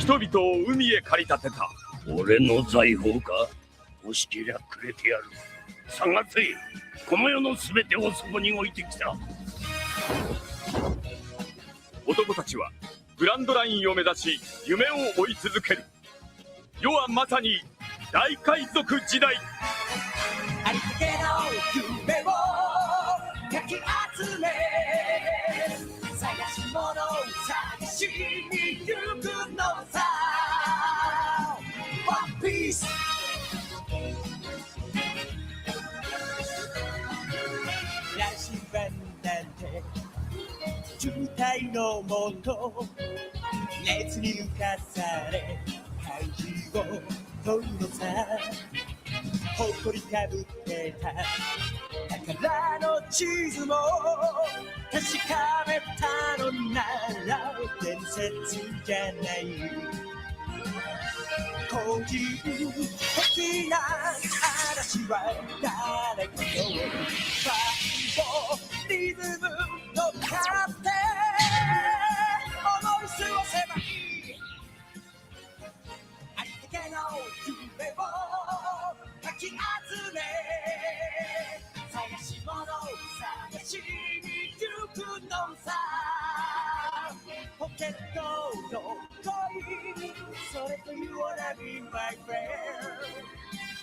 人々を海へ駆り立てた。俺の財宝か？欲しけりゃくれてやる。探せ。この世のすべてをそこに置いてきた。男たちはグランドラインを目指し夢を追い続ける。世はまさに大海賊時代。ありったけの夢をかき集め、探し物を探しに行くのさ。ワンピース羅針盤なんて渋滞のもと、熱に浮かされ漢字を問うのさ。誇りかぶってた宝の地図も確かめたのなら伝説じゃない。個人的な嵐は誰かのファンをリズムのかって思い過ごせばいい。ありったけの夢をかき集め、探し物を探しに行くのさ。ポケットの恋、それと You wanna be my friend.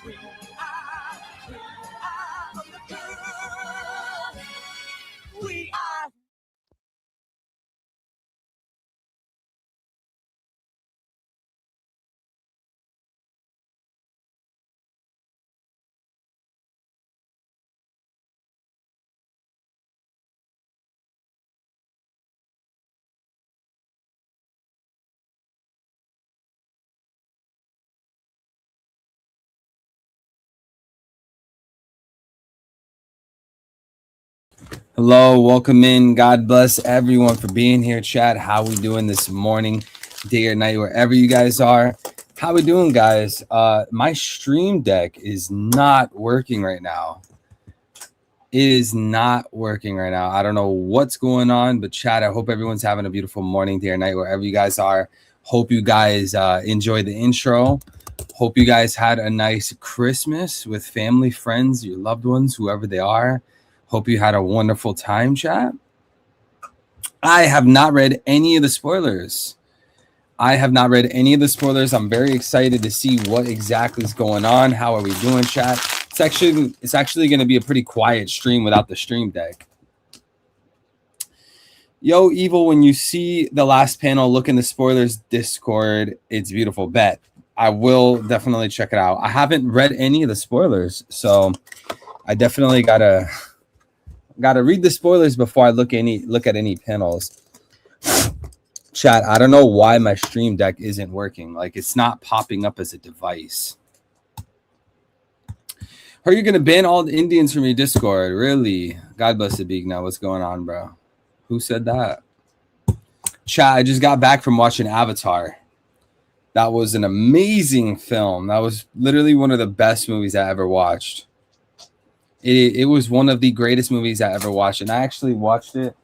We are on the groove. We are Hello, welcome in. God bless everyone for being here, chat. How we doing this morning, day or night, wherever you guys are? How we doing, guys? My stream deck is not working right now. It is not working right now. I don't know what's going on, but chat, I hope everyone's having a beautiful morning, day or night, wherever you guys are. Hope you guys enjoyed the intro. Hope you guys had a nice Christmas with family, friends, your loved ones, whoever they are. Hope you had a wonderful time, chat. I have not read any of the spoilers. I'm very excited to see what exactly is going on. How are we doing, chat? It's actually going to be a pretty quiet stream without the stream deck. Yo, Evil, when you see the last panel, look in the spoilers Discord. It's beautiful. Bet. I will definitely check it out. I haven't read any of the spoilers, so I definitely gotta read the spoilers before I look at any panels. Chat, I don't know why my stream deck isn't working. Like, it's not popping up as a device. Are you gonna ban all the Indians from your Discord? Really? God bless the Big now. What's going on, bro? Who said that? Chat, I just got back from watching Avatar. That was an amazing film. That was literally one of the best movies I ever watched. It was one of the greatest movies I ever watched, and I actually watched it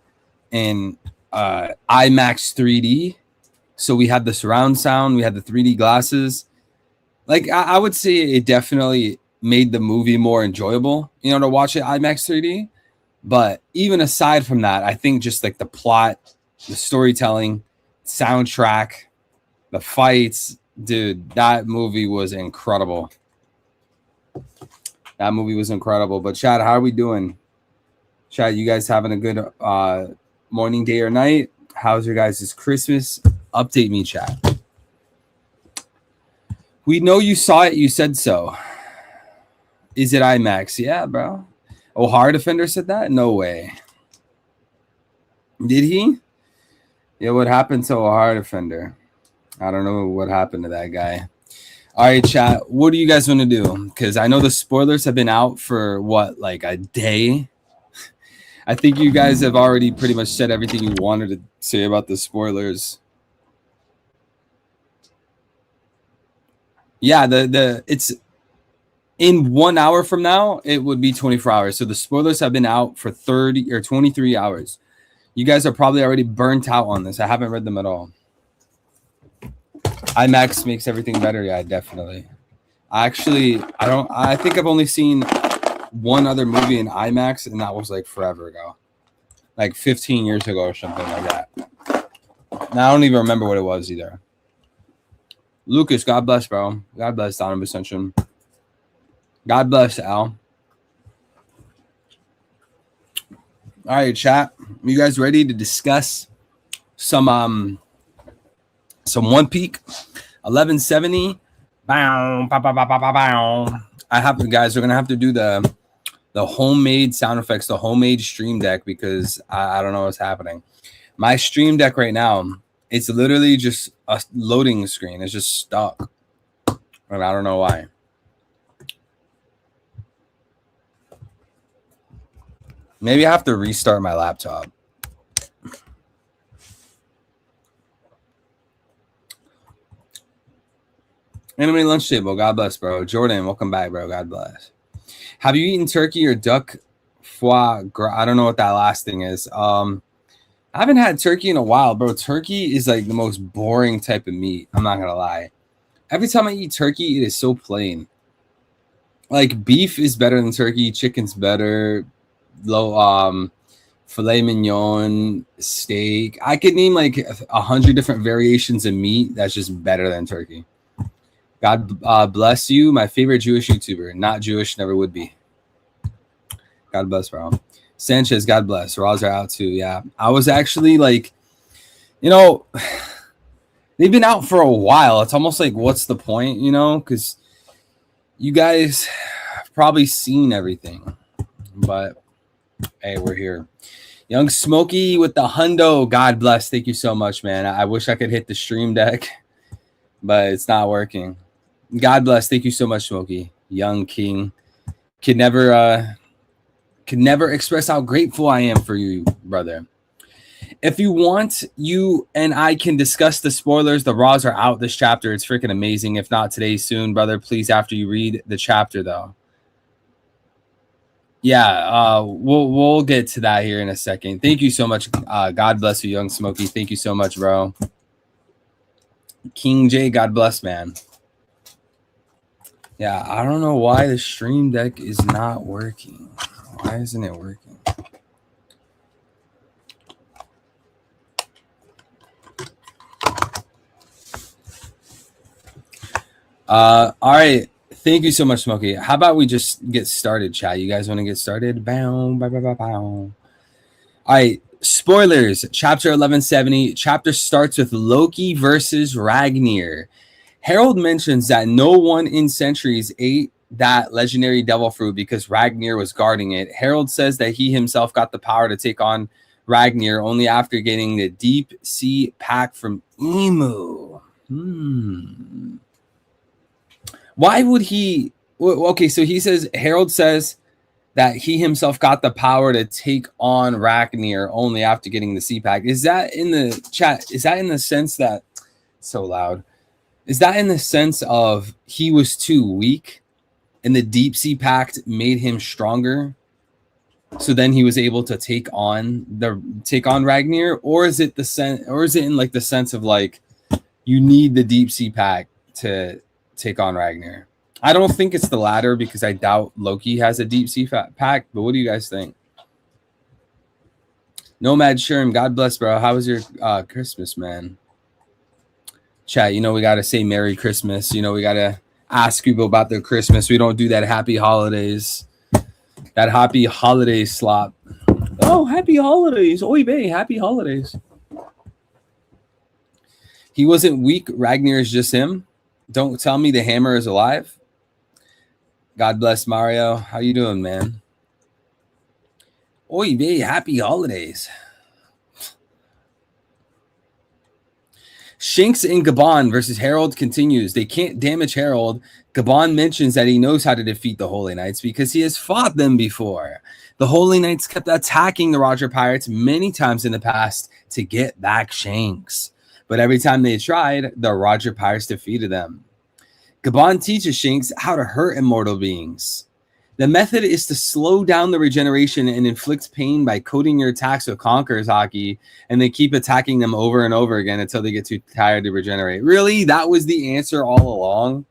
in IMAX 3D. So we had the surround sound, we had the 3D glasses. Like, I would say it definitely made the movie more enjoyable, to watch it IMAX 3D. But even aside from that, I think just like the plot, the storytelling, soundtrack, the fights, dude, that movie was incredible. That movie was incredible. But chat, how are we doing? Chat, you guys having a good morning, day, or night? How's your guys' Christmas? Update me, chat. We know you saw it. You said so. Is it IMAX? Yeah, bro. O'Hara Defender said that? No way. Did he? Yeah, what happened to O'Hara Defender? I don't know what happened to that guy. All right, chat. What do you guys want to do? Because I know the spoilers have been out for, what, like a day? I think you guys have already pretty much said everything you wanted to say about the spoilers. Yeah, it's in 1 hour from now, it would be 24 hours. So the spoilers have been out for 30 or 23 hours. You guys are probably already burnt out on this. I haven't read them at all. IMAX makes everything better. Yeah, definitely. I think I've only seen one other movie in IMAX, and that was like forever ago, like 15 years ago or something like that. And I don't even remember what it was either. Lucas, God bless, bro. God bless, Donovan Ascension. God bless, Al. All right, chat. You guys ready to discuss some One Peak 1170? Bow, bow, bow, bow, bow, bow. Guys, we're gonna have to do the homemade sound effects, the homemade stream deck, because I don't know what's happening. My stream deck right now, it's literally just a loading screen. It's just stuck, and I don't know why. Maybe I have to restart my laptop. Anime lunch table. God bless, bro. Jordan, welcome back, bro. God bless. Have you eaten turkey or duck foie gras? I don't know what that last thing is. I haven't had turkey in a while, bro. Turkey is like the most boring type of meat. I'm not gonna lie. Every time I eat turkey, it is so plain. Like beef is better than turkey. Chicken's better. Filet mignon, steak. I could name like 100 different variations of meat that's just better than turkey. God bless you, my favorite Jewish YouTuber. Not Jewish, never would be. God bless, bro. Sanchez, God bless. Raws are out too. Yeah, I was actually like, they've been out for a while. It's almost like, what's the point, because you guys have probably seen everything, but hey, we're here. Young Smokey with the hundo. God bless. Thank you so much, man. I wish I could hit the stream deck, but it's not working. God bless. Thank you so much, Smokey. Young King. Could never express how grateful I am for you, brother. If you want, you and I can discuss the spoilers. The Raws are out this chapter. It's freaking amazing. If not today, soon, brother. Please, after you read the chapter, though. Yeah, we'll get to that here in a second. Thank you so much. God bless you, Young Smokey. Thank you so much, bro. King J, God bless, man. Yeah, I don't know why the stream deck is not working. Why isn't it working? All right. Thank you so much, Smokey. How about we just get started, chat? You guys want to get started? Bow, bow, bow, bow, bow. All right. Spoilers. Chapter 1170. Chapter starts with Loki versus Ragnar. Harold mentions that no one in centuries ate that legendary devil fruit because Ragnar was guarding it. Harold says that he himself got the power to take on Ragnar only after getting the deep sea pack from Emu. Why would he? Okay, so he says, Harold says that he himself got the power to take on Ragnar only after getting the sea pack. Is that in the chat? Is that in the sense that, so loud? Is that in the sense of he was too weak and the deep sea pact made him stronger? So then he was able to take on Ragnar, or is it in like the sense of like you need the deep sea pack to take on Ragnar? I don't think it's the latter because I doubt Loki has a deep sea pack. But what do you guys think? Nomad Sherm, God bless, bro. How was your Christmas, man? Chat, we got to say Merry Christmas. We got to ask people about their Christmas. We don't do that Happy Holidays. That Happy Holidays slop. Oh, Happy Holidays. Oy vey, Happy Holidays. He wasn't weak. Ragnar is just him. Don't tell me the hammer is alive. God bless, Mario. How you doing, man? Oy vey, Happy Holidays. Shanks and Gabon versus Harold continues. They can't damage Harold. Gabon mentions that he knows how to defeat the Holy Knights because he has fought them before. The Holy Knights kept attacking the Roger Pirates many times in the past to get back Shanks. But every time they tried, the Roger Pirates defeated them. Gabon teaches Shanks how to hurt immortal beings. The method is to slow down the regeneration and inflict pain by coating your attacks with Conqueror's Haki, and then keep attacking them over and over again until they get too tired to regenerate. Really? That was the answer all along?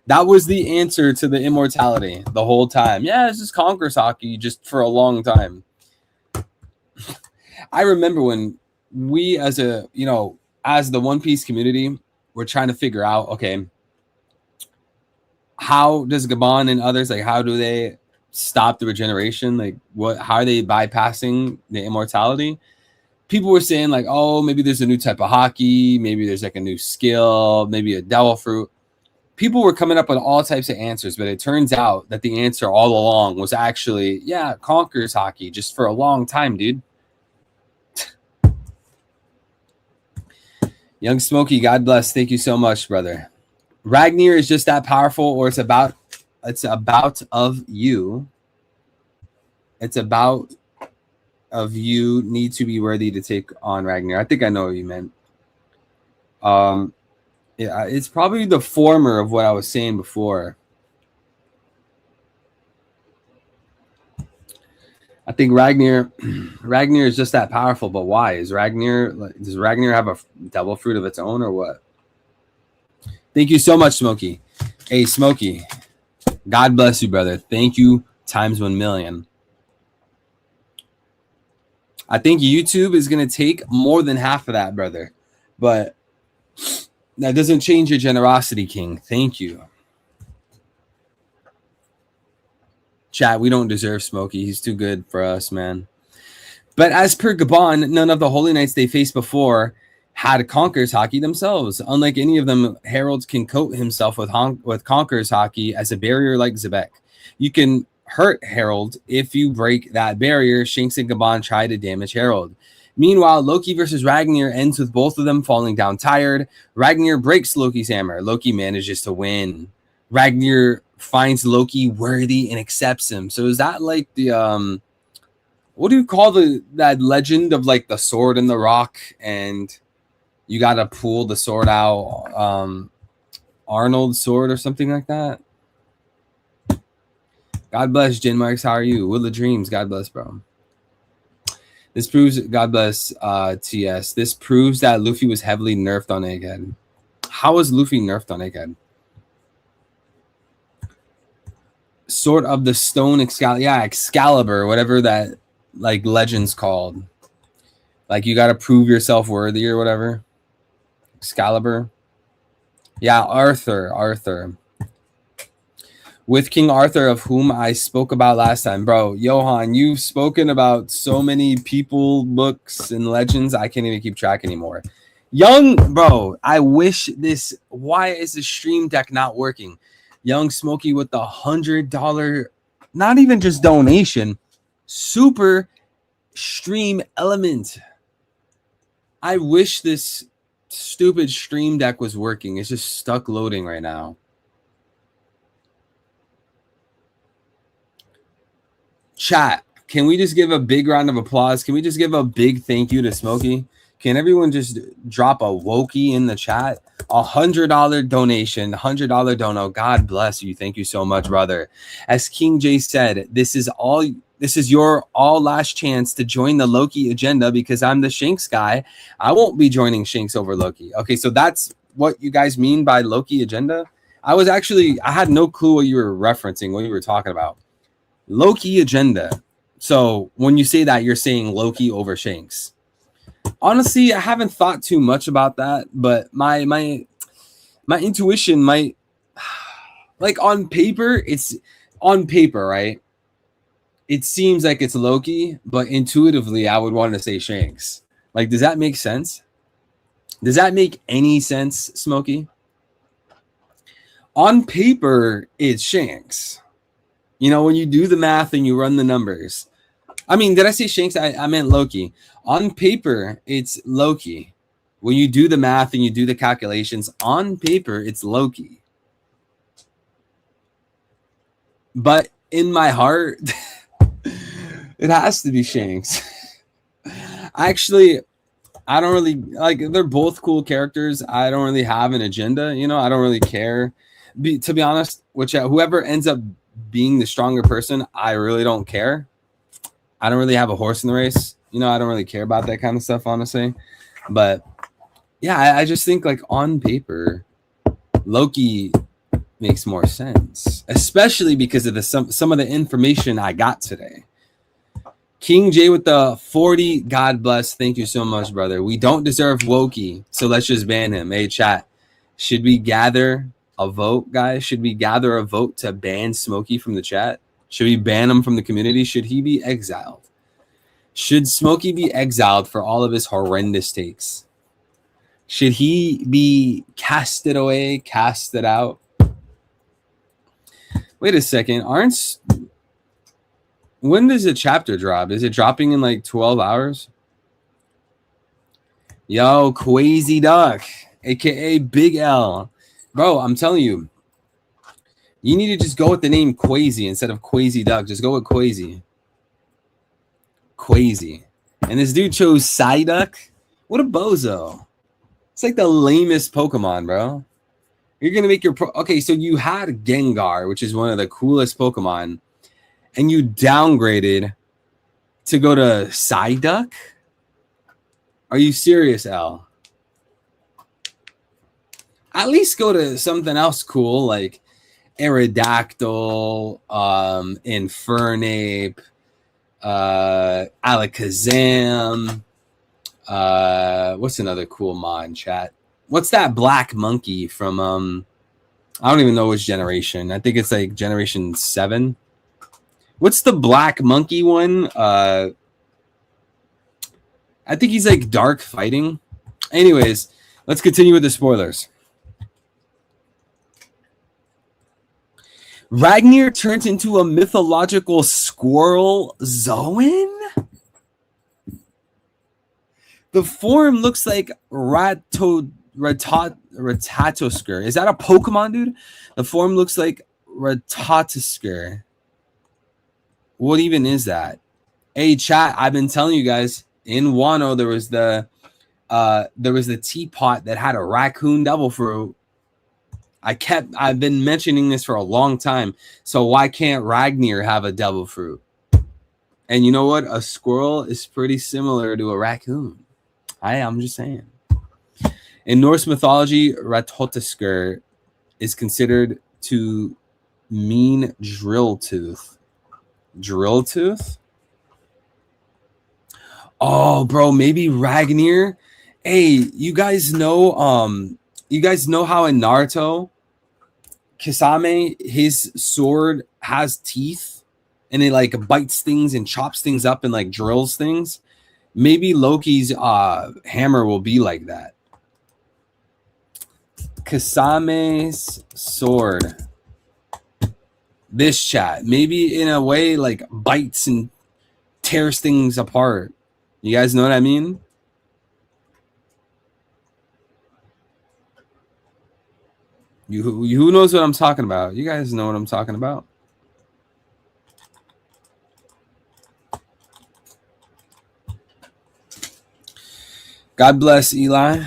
That was the answer to the immortality the whole time. Yeah, it's just Conqueror's Haki just for a long time. I remember when we as the One Piece community were trying to figure out, okay, how does Gabon and others, like, how do they stop the regeneration? Like, how are they bypassing the immortality? People were saying, like, oh, maybe there's a new type of hockey, maybe there's like a new skill, maybe a devil fruit. People were coming up with all types of answers, but it turns out that the answer all along was actually, yeah, Conqueror's Haki, just for a long time, dude. Young Smokey, God bless. Thank you so much, brother. Ragnar is just that powerful, or it's about of you. It's about of you need to be worthy to take on Ragnar. I think I know what you meant. Yeah, it's probably the former of what I was saying before. I think Ragnar is just that powerful, but why? Does Ragnar have a devil fruit of its own, or what? Thank you so much, Smokey. Hey, Smokey, God bless you, brother. Thank you times 1,000,000. I think YouTube is going to take more than half of that, brother. But that doesn't change your generosity, King. Thank you. Chat, we don't deserve Smokey. He's too good for us, man. But as per Gabon, none of the Holy Knights they faced before had Conqueror's Haki themselves. Unlike any of them, Harold can coat himself with Conqueror's Haki as a barrier like Zebek. You can hurt Harold if you break that barrier. Shanks and Gabon try to damage Harold. Meanwhile, Loki versus Ragnar ends with both of them falling down tired. Ragnar breaks Loki's hammer. Loki manages to win. Ragnar finds Loki worthy and accepts him. So is that like the what do you call that legend of like the sword and the rock, and you gotta pull the sword out, Arnold's sword or something like that? God bless, Jin Marks. How are you? Will of Dreams. God bless, bro. This proves, God bless, TS. This proves that Luffy was heavily nerfed on Egghead. How was Luffy nerfed on Egghead? Sword of the Stone Excalibur. Yeah, Excalibur, whatever that like legend's called. Like you gotta prove yourself worthy or whatever. Excalibur. Yeah, Arthur. With King Arthur, of whom I spoke about last time. Bro, Johan, you've spoken about so many people, books, and legends, I can't even keep track anymore. Young, bro, I wish this... Why is the stream deck not working? Young Smokey with the $100, not even just donation, super stream element. I wish this stupid stream deck was working. It's just stuck loading right now. Chat, can we just give a big round of applause? Can we just give a big thank you to Smokey? Can everyone just drop a wokey in the chat? $100 donation, $100 dono. God bless you. Thank you so much, brother. As King J said, this is your last chance to join the Loki agenda, because I'm the Shanks guy. I won't be joining Shanks over Loki. Okay, so that's what you guys mean by Loki agenda? I had no clue what you were referencing, what you were talking about. Loki agenda. So when you say that, you're saying Loki over Shanks. Honestly, I haven't thought too much about that, but my intuition might, like, on paper, right? It seems like it's Loki, but intuitively, I would want to say Shanks. Like, does that make sense? Does that make any sense, Smokey? On paper, it's Shanks. You know, when you do the math and you run the numbers. I mean, did I say Shanks? I meant Loki. On paper, it's Loki. When you do the math and you do the calculations, on paper, it's Loki. But in my heart, it has to be Shanks. Actually, I don't really, like, they're both cool characters. I don't really have an agenda, you know, I don't really care. To be honest, whoever ends up being the stronger person, I really don't care. I don't really have a horse in the race. You know, I don't really care about that kind of stuff, honestly. But yeah, I just think like on paper, Loki makes more sense, especially because of the some of the information I got today. King J with the 40, God bless. Thank you so much, brother. We don't deserve Loki, so let's just ban him. Hey, chat, should we gather a vote, guys? Should we gather a vote to ban Smokey from the chat? Should we ban him from the community? Should he be exiled? Should Smokey be exiled for all of his horrendous takes? Should he be casted away, casted out? Wait a second. When does a chapter drop? Is it dropping in like 12 hours? Yo, Quazy Duck, aka Big L. Bro, I'm telling you, you need to just go with the name Quazy instead of Quazy Duck. Just go with Quazy. Quazy. And this dude chose Psyduck? What a bozo. It's like the lamest Pokemon, bro. You're going to make your... Okay, so you had Gengar, which is one of the coolest Pokemon, and you downgraded to go to Psyduck? Are you serious, Al? At least go to something else cool, like Aerodactyl, Infernape, Alakazam. What's another cool mod, chat? What's that black monkey from I don't even know which generation. I think it's like generation 7. What's the black monkey one? I think he's like dark fighting. Anyways, let's continue with the spoilers. Ragnar turns into a mythological squirrel Zoan? The form looks like Ratatoskr. Is that a Pokemon, dude? The form looks like Ratatoskr. What even is that? Hey, chat, I've been telling you guys, in Wano, there was the teapot that had a raccoon devil fruit. I've been mentioning this for a long time. So why can't Ragnar have a devil fruit? And you know what? A squirrel is pretty similar to a raccoon. I'm just saying. In Norse mythology, Ratatoskr is considered to mean drill tooth. Drill tooth? Oh, bro, maybe Ragnar. Hey, you guys know how in Naruto, Kisame, his sword has teeth and it like bites things and chops things up and like drills things. Maybe Loki's hammer will be like that. Kisame's sword. This chat, maybe in a way like bites and tears things apart. You guys know what I mean? Who knows what I'm talking about? You guys know what I'm talking about. God bless Eli.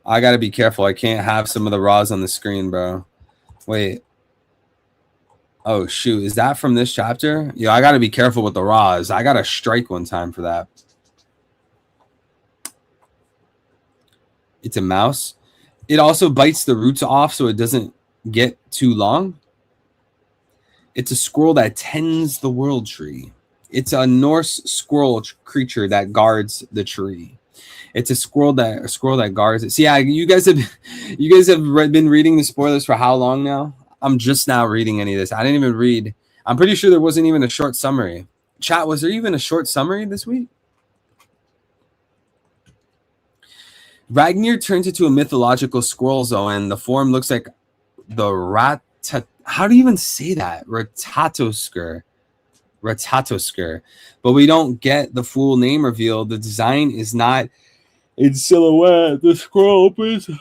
I gotta be careful. I can't have some of the raws on the screen, bro. Wait. Oh, shoot. Is that from this chapter? Yeah, I got to be careful with the raws. I got to strike one time for that. It's a mouse. It also bites the roots off so it doesn't get too long. It's a squirrel that tends the world tree. It's a Norse squirrel creature that guards the tree. It's a squirrel that guards it. See, yeah, you guys have been reading the spoilers for how long now? I'm just now reading any of this. I didn't even read. I'm pretty sure there wasn't even a short summary. Chat, was there even a short summary this week? Ragnar turns into a mythological squirrel Zoan. The form looks like the how do you even say that? Ratatoskr. But we don't get the full name revealed. The design is not in silhouette. The squirrel opens for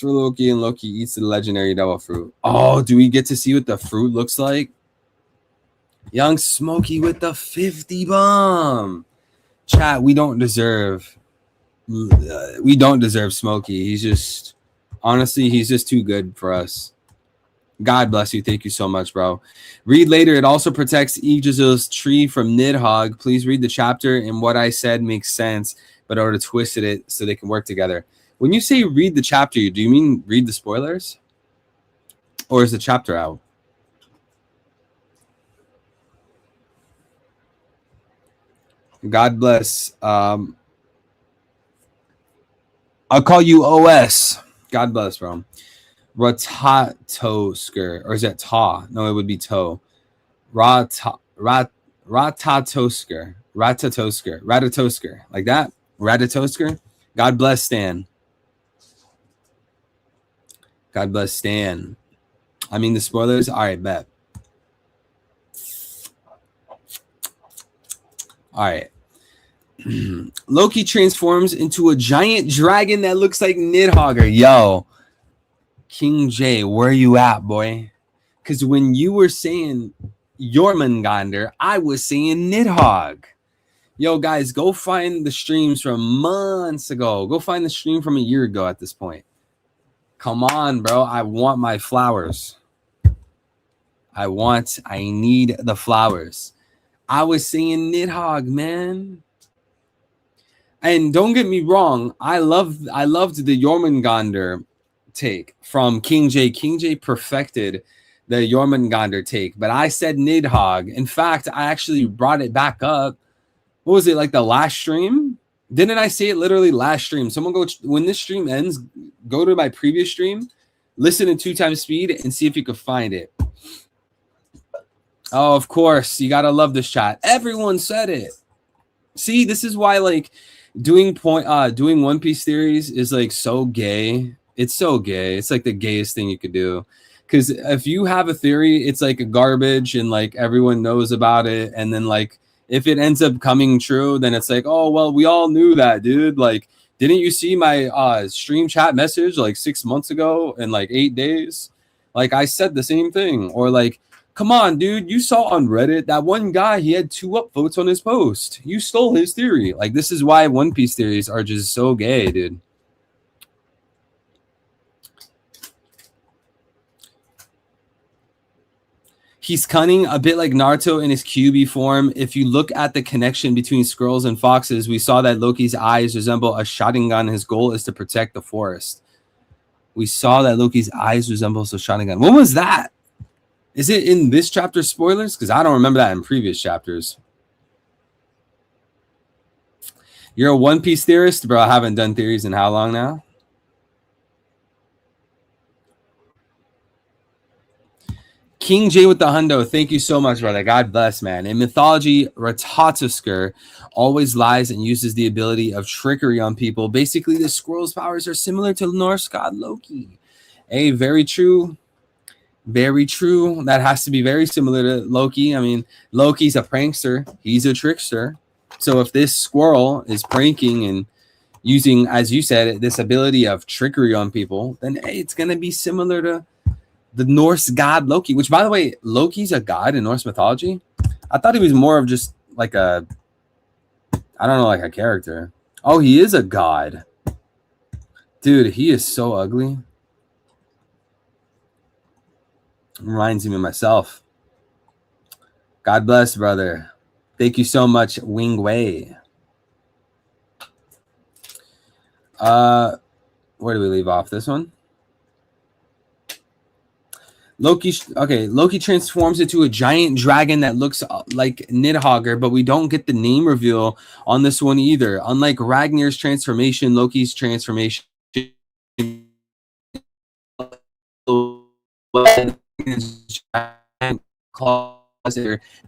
Loki, and Loki eats the legendary devil fruit. Oh, do we get to see what the fruit looks like? Young Smokey with the 50 bomb. Chat, we don't deserve Smokey. He's just too good for us. God bless you. Thank you so much, bro. Read later. It also protects Yggdrasil's tree from Nidhogg. Please read the chapter, and what I said makes sense, but I would have twisted it so they can work together. When you say read the chapter, do you mean read the spoilers? Or is the chapter out? God bless. I'll call you OS. God bless, bro. Ratatosker. Or is that Ta? No, it would be Toe. Ratatosker. Ratatosker. Like that? Ratatosker. God bless Stan. God bless Stan. I mean the spoilers. All right, bet. All right. Loki transforms into a giant dragon that looks like Nidhogger. Yo, King J, where you at, boy? Because when you were saying Jormungandr, I was saying Nidhogg. Yo, guys, go find the streams from months ago. Go find the stream from a year ago at this point. Come on, bro. I want my flowers. I need the flowers. I was saying Nidhogg, man. And don't get me wrong, I loved the Jormungandr take from King J. King J perfected the Jormungandr take, but I said Nidhogg. In fact, I actually brought it back up. What was it, like the last stream? Didn't I say it literally last stream? Someone go, when this stream ends, go to my previous stream, listen in 2x speed, and see if you can find it. Oh, of course. You got to love this chat. Everyone said it. See, this is why, like, doing One Piece theories is, like, so gay. It's so gay. It's, like, the gayest thing you could do. Because if you have a theory, it's, like, a garbage and, like, everyone knows about it. And then, like, if it ends up coming true, then it's like, oh, well, we all knew that, dude. Like, didn't you see my stream chat message, like, 6 months ago in, like, 8 days? Like, I said the same thing. Or, like, come on, dude, you saw on Reddit that one guy, he had 2 upvotes on his post. You stole his theory. Like, this is why One Piece theories are just so gay, dude. He's cunning, a bit like Naruto in his QB form. If you look at the connection between squirrels and foxes, we saw that Loki's eyes resemble a Sharingan. His goal is to protect the forest. We saw that Loki's eyes resemble a Sharingan. What was that? Is it in this chapter spoilers? Because I don't remember that in previous chapters. You're a One Piece theorist? Bro, I haven't done theories in how long now? King J with the hundo. Thank you so much, brother. God bless, man. In mythology, Ratatosker always lies and uses the ability of trickery on people. Basically, the squirrel's powers are similar to Norse god Loki. Hey, very true. Very true. That has to be very similar to Loki. I mean, Loki's a prankster. He's a trickster. So if this squirrel is pranking and using, as you said, this ability of trickery on people, then hey, it's going to be similar to the Norse god Loki, which, by the way, Loki's a god in Norse mythology. I thought he was more of just like a, I don't know, like a character. Oh, he is a god. Dude, he is so ugly. Reminds me of myself. God bless, brother. Thank you so much, Wing Wei. Where do we leave off? This one? Loki transforms into a giant dragon that looks like Nidhogger, but we don't get the name reveal on this one either. Unlike Ragnar's transformation, Loki's transformation than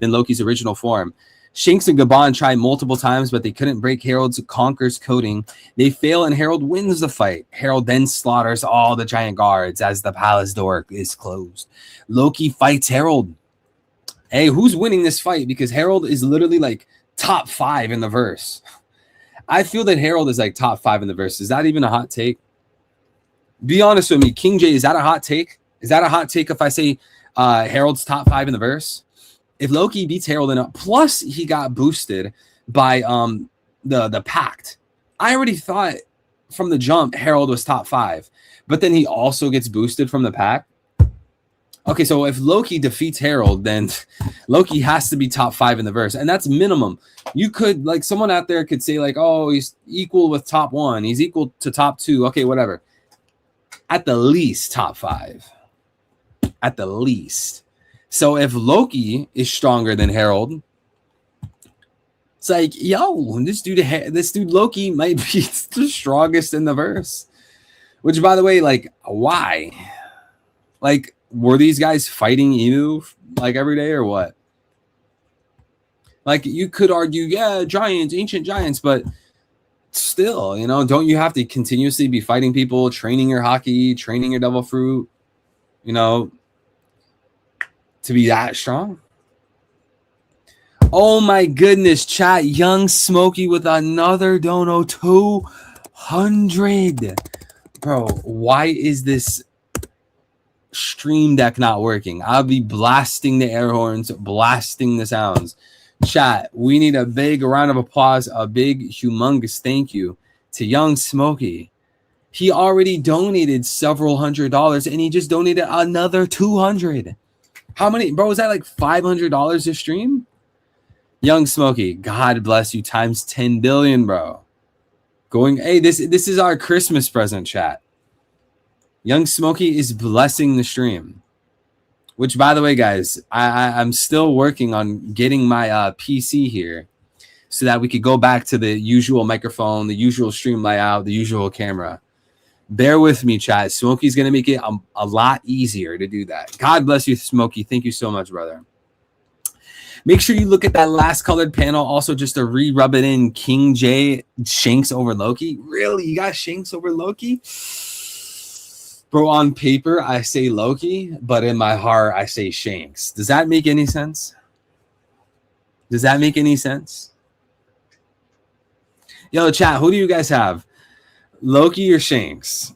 Loki's original form. Shanks and Gabon try multiple times, but they couldn't break Harold's Conquer's coating. They fail, and Harold wins the fight. Harold then slaughters all the giant guards as the palace door is closed. Loki fights Harold. Hey, who's winning this fight? Because Harold is literally like top 5 in the verse. I feel that Harold is like top 5 in the verse. Is that even a hot take? Be honest with me, King J, is that a hot take? Is that a hot take if I say Harold's top 5 in the verse? If Loki beats Harold in plus he got boosted by the Pact. I already thought from the jump Harold was top 5, but then he also gets boosted from the Pact. Okay, so if Loki defeats Harold, then Loki has to be top 5 in the verse, and that's minimum. You could, like, someone out there could say, like, oh, he's equal with top 1, he's equal to top 2. Okay, whatever. At the least, top 5. At the least. So if Loki is stronger than Harold, it's like, yo, this dude Loki might be the strongest in the verse. Which, by the way, like, why? Like, were these guys fighting Inu like every day or what? Like, you could argue, yeah, giants, ancient giants, but still, you know, don't you have to continuously be fighting people, training your hockey, training your devil fruit, you know, to be that strong? Oh my goodness, chat. Young Smokey with another dono, 200. Bro, why is this stream deck not working? I'll be blasting the air horns, blasting the sounds. Chat, we need a big round of applause, a big humongous thank you to Young Smokey. He already donated several $100s and he just donated another 200. How many, bro? Is that like $500 a stream? Young Smokey, God bless you, times 10 billion, bro. Going, hey, this is our Christmas present, chat. Young Smokey is blessing the stream. Which, by the way, guys, I'm still working on getting my PC here so that we could go back to the usual microphone, the usual stream layout, the usual camera. Bear with me, chat. Smokey's going to make it a lot easier to do that. God bless you, Smokey. Thank you so much, brother. Make sure you look at that last colored panel. Also, just to re-rub it in, King J, Shanks over Loki. Really? You got Shanks over Loki? Bro, on paper, I say Loki, but in my heart, I say Shanks. Does that make any sense? Does that make any sense? Yo, chat, who do you guys have? Loki or Shanks?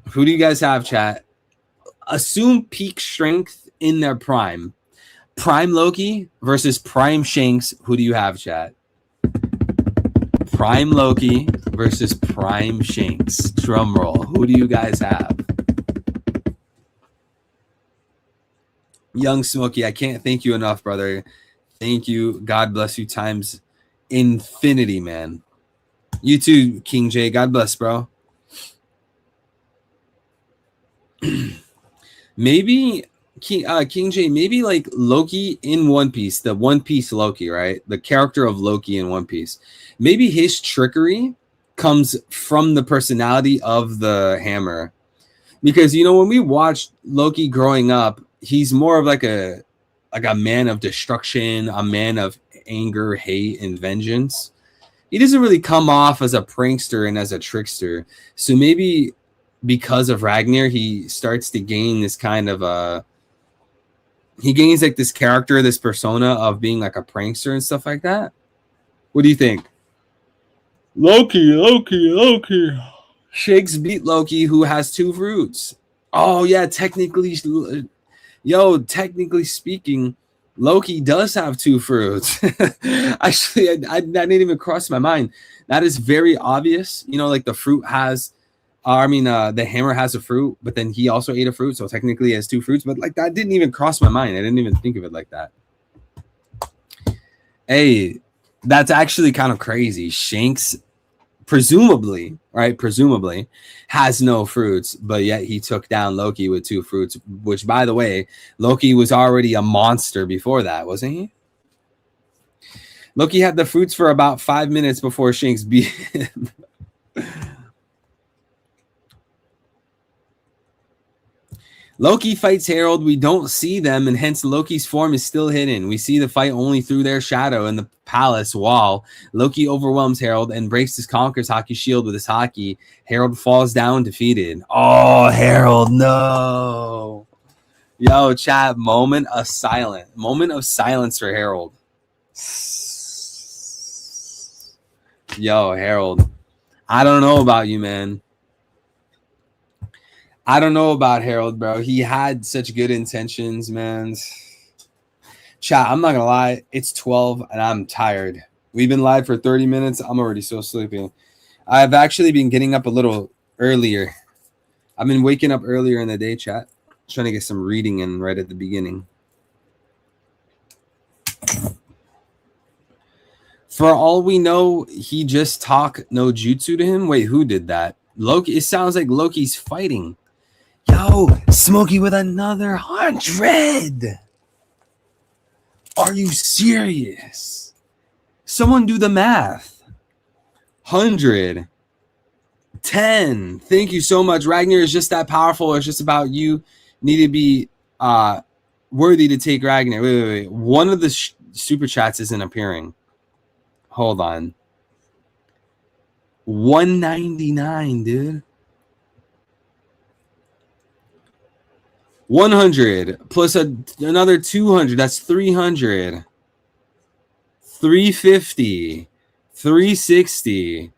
Who do you guys have, chat? Assume peak strength in their prime. Prime Loki versus Prime Shanks. Who do you have, chat? Prime Loki versus Prime Shanks. Drum roll. Who do you guys have? Young Smokey, I can't thank you enough, brother. Thank you. God bless you times infinity, man. You too, King J. God bless, bro. Maybe King J, maybe like Loki in One Piece, the One Piece Loki, right? The character of Loki in One Piece. Maybe his trickery comes from the personality of the hammer. Because, you know, when we watched Loki growing up, he's more of like a man of destruction, a man of anger, hate, and vengeance. He doesn't really come off as a prankster and as a trickster. So maybe because of Ragnar, he starts to gain this kind of he gains like this character, this persona of being like a prankster and stuff like that. What do you think? Loki. Shakes beat Loki, who has 2 fruits. Oh yeah, technically speaking, Loki does have 2 fruits. Actually, I that didn't even cross my mind. That is very obvious. You know, like the fruit has, the hammer has a fruit, but then he also ate a fruit, so technically he has 2 fruits. But like that didn't even cross my mind. I didn't even think of it like that. Hey, that's actually kind of crazy. Shanks, presumably, has no fruits, but yet he took down Loki with 2 fruits, which, by the way, Loki was already a monster before that, wasn't he? Loki had the fruits for about 5 minutes before Shanks beat him. Loki fights Harold. We don't see them, and hence Loki's form is still hidden. We see the fight only through their shadow in the palace wall. Loki overwhelms Harold and breaks his Conqueror's hockey shield with his hockey. Harold falls down defeated. Oh, Harold, no. Yo, chat, moment of silence for Harold. Yo, Harold, I don't know about you, man. I don't know about Harold, bro. He had such good intentions, man. Chat, I'm not going to lie. It's 12 and I'm tired. We've been live for 30 minutes. I'm already so sleepy. I've actually been getting up a little earlier. I've been waking up earlier in the day, chat. Trying to get some reading in right at the beginning. For all we know, he just talk no jutsu to him. Wait, who did that? Loki. It sounds like Loki's fighting. Yo, Smokey with another 100. Are you serious? Someone do the math. 100. 10. Thank you so much. Ragnar is just that powerful. It's just about you need to be worthy to take Ragnar. Wait. One of the super chats isn't appearing. Hold on. 199, dude. 100 plus another 200. That's 300. 350. 360.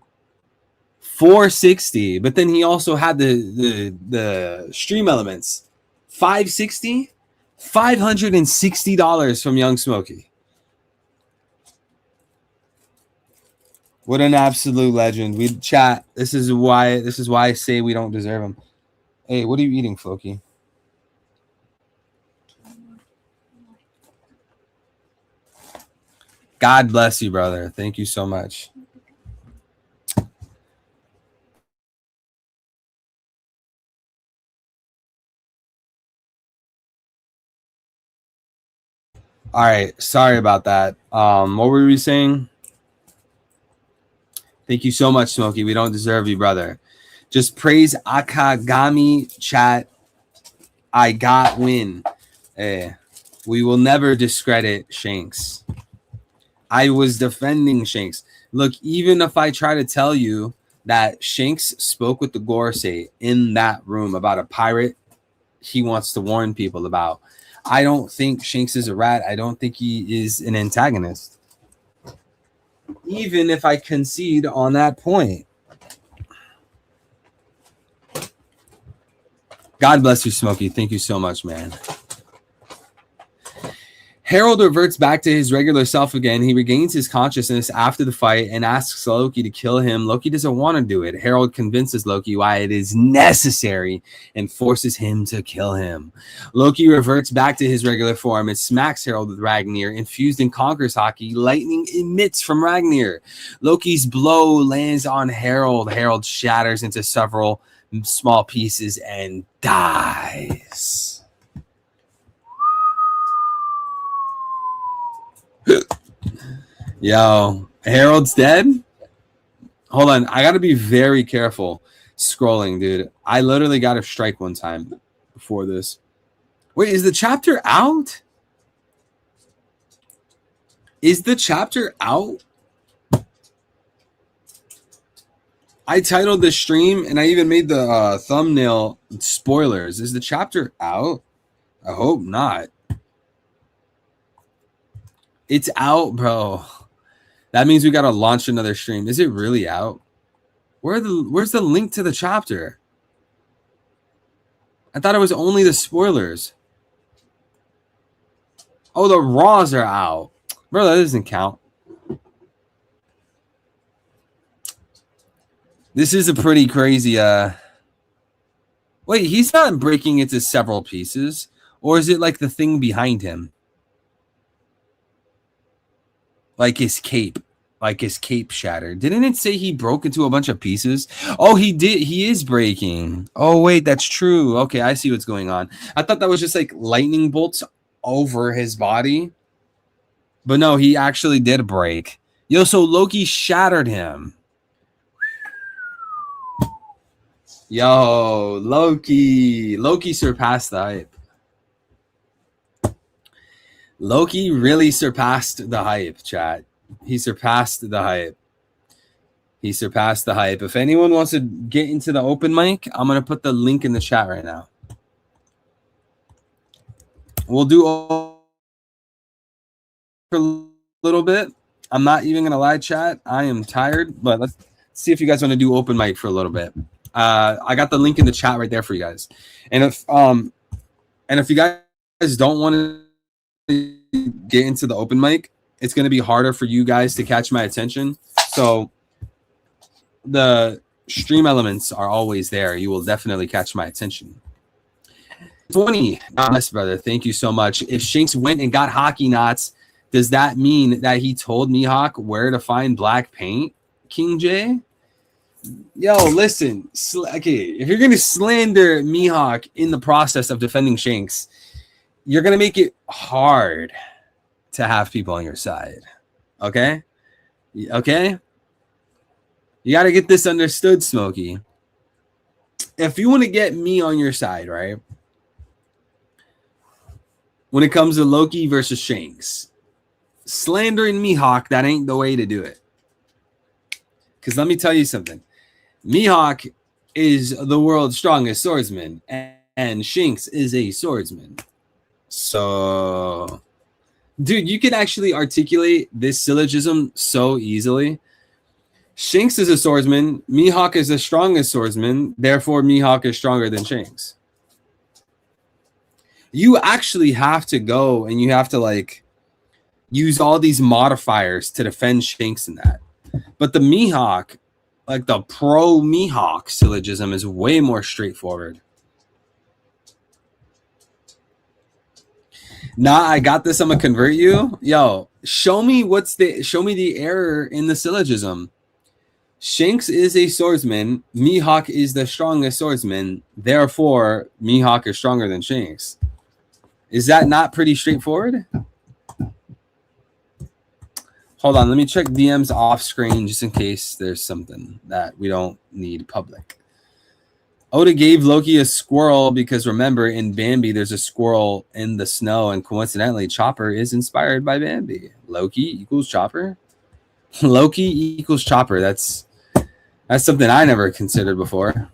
460. But then he also had the stream elements. 560. $560 from Young Smokey. What an absolute legend. We chat. This is why I say we don't deserve him. Hey, what are you eating, Floki? God bless you, brother. Thank you so much. All right. Sorry about that. What were we saying? Thank you so much, Smokey. We don't deserve you, brother. Just praise Akagami chat. I got win. Hey, we will never discredit Shanks. I was defending Shanks. Look, even if I try to tell you that Shanks spoke with the Gorosei in that room about a pirate he wants to warn people about, I don't think Shanks is a rat. I don't think he is an antagonist. Even if I concede on that point. God bless you, Smokey. Thank you so much, man. Harold reverts back to his regular self again. He regains his consciousness after the fight and asks Loki to kill him. Loki doesn't want to do it. Harold convinces Loki why it is necessary and forces him to kill him. Loki reverts back to his regular form and smacks Harold with Ragnar. Infused in Conqueror's Hockey, lightning emits from Ragnar. Loki's blow lands on Harold. Harold shatters into several small pieces and dies. Yo, Harold's dead? Hold on. I got to be very careful scrolling, dude. I literally got a strike one time before this. Wait, is the chapter out? Is the chapter out? I titled the stream and I even made the thumbnail spoilers. Is the chapter out? I hope not. It's out, bro. That means we got to launch another stream. Is it really out? Where's the link to the chapter? I thought it was only the spoilers. Oh, the raws are out. Bro, that doesn't count. This is a pretty crazy Wait, he's not breaking into several pieces, or is it like the thing behind him? Like his cape shattered. Didn't it say he broke into a bunch of pieces? Oh, he did. He is breaking. Oh, wait, that's true. Okay, I see what's going on. I thought that was just like lightning bolts over his body. But no, he actually did break. Yo, so Loki shattered him. Yo, Loki surpassed the hype. Loki really surpassed the hype, chat. He surpassed the hype. He surpassed the hype. If anyone wants to get into the open mic, I'm going to put the link in the chat right now. We'll do for a little bit. I'm not even going to lie, chat. I am tired, but let's see if you guys want to do open mic for a little bit. I got the link in the chat right there for you guys. And if you guys don't want to get into the open mic, it's going to be harder for you guys to catch my attention. So the stream elements are always there. You will definitely catch my attention. 20. Honest, brother. Thank you so much. If Shanks went and got hockey knots, does that mean that he told Mihawk where to find black paint, King J? Yo, listen. Okay, if you're going to slander Mihawk in the process of defending Shanks, you're going to make it hard to have people on your side. Okay? Okay? You got to get this understood, Smokey. If you want to get me on your side, right? When it comes to Loki versus Shanks, slandering Mihawk, that ain't the way to do it. Because let me tell you something. Mihawk is the world's strongest swordsman, and Shanks is a swordsman. So, dude, you can actually articulate this syllogism so easily. Shanks is a swordsman. Mihawk is the strongest swordsman. Therefore, Mihawk is stronger than Shanks. You actually have to go and you have to like use all these modifiers to defend Shanks in that. But the Mihawk, like the pro Mihawk syllogism, is way more straightforward. Nah, I got this. I'm gonna convert you. Yo, show me the error in the syllogism. Shanks is a swordsman. Mihawk is the strongest swordsman. Therefore, Mihawk is stronger than Shanks. Is that not pretty straightforward? Hold on, let me check DMs off screen just in case there's something that we don't need public. Oda gave Loki a squirrel because remember, in Bambi, there's a squirrel in the snow, and coincidentally, Chopper is inspired by Bambi. Loki equals Chopper? Loki equals Chopper. That's something I never considered before.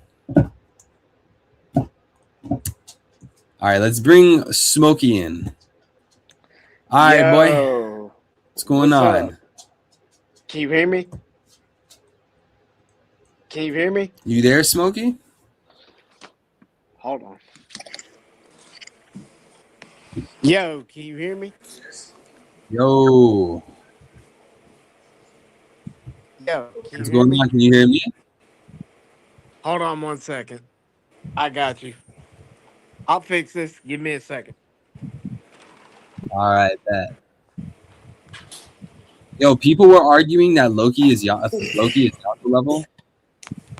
All right, let's bring Smokey in. All right, boy. What's going on? Up? Can you hear me? Can you hear me? You there, Smokey? Hold on. Yo, can you hear me? Yo. Yo, What's going on? Can you hear me? Hold on 1 second. I got you. I'll fix this. Give me a second. All right, bet. Yo, people were arguing that Loki is Yonko level.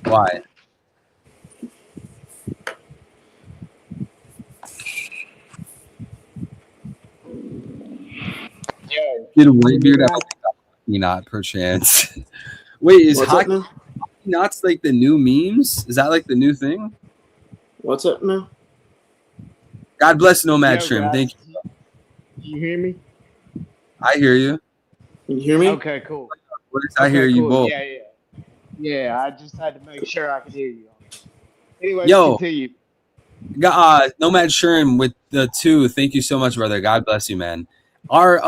Why? Yo, Did Whitebeard have a not perchance? Wait, is hockey knots like the new memes? Is that like the new thing? What's up now? God bless Nomad Yo, Shrimp. guys. Thank you. Can you hear me? I hear you. Can you hear me? Okay, cool. I hear you cool. both. Yeah, I just had to make sure I could hear you. Anyway, Yo. continue. Nomad Shrimp with the 2. Thank you so much, brother. God bless you, man. Are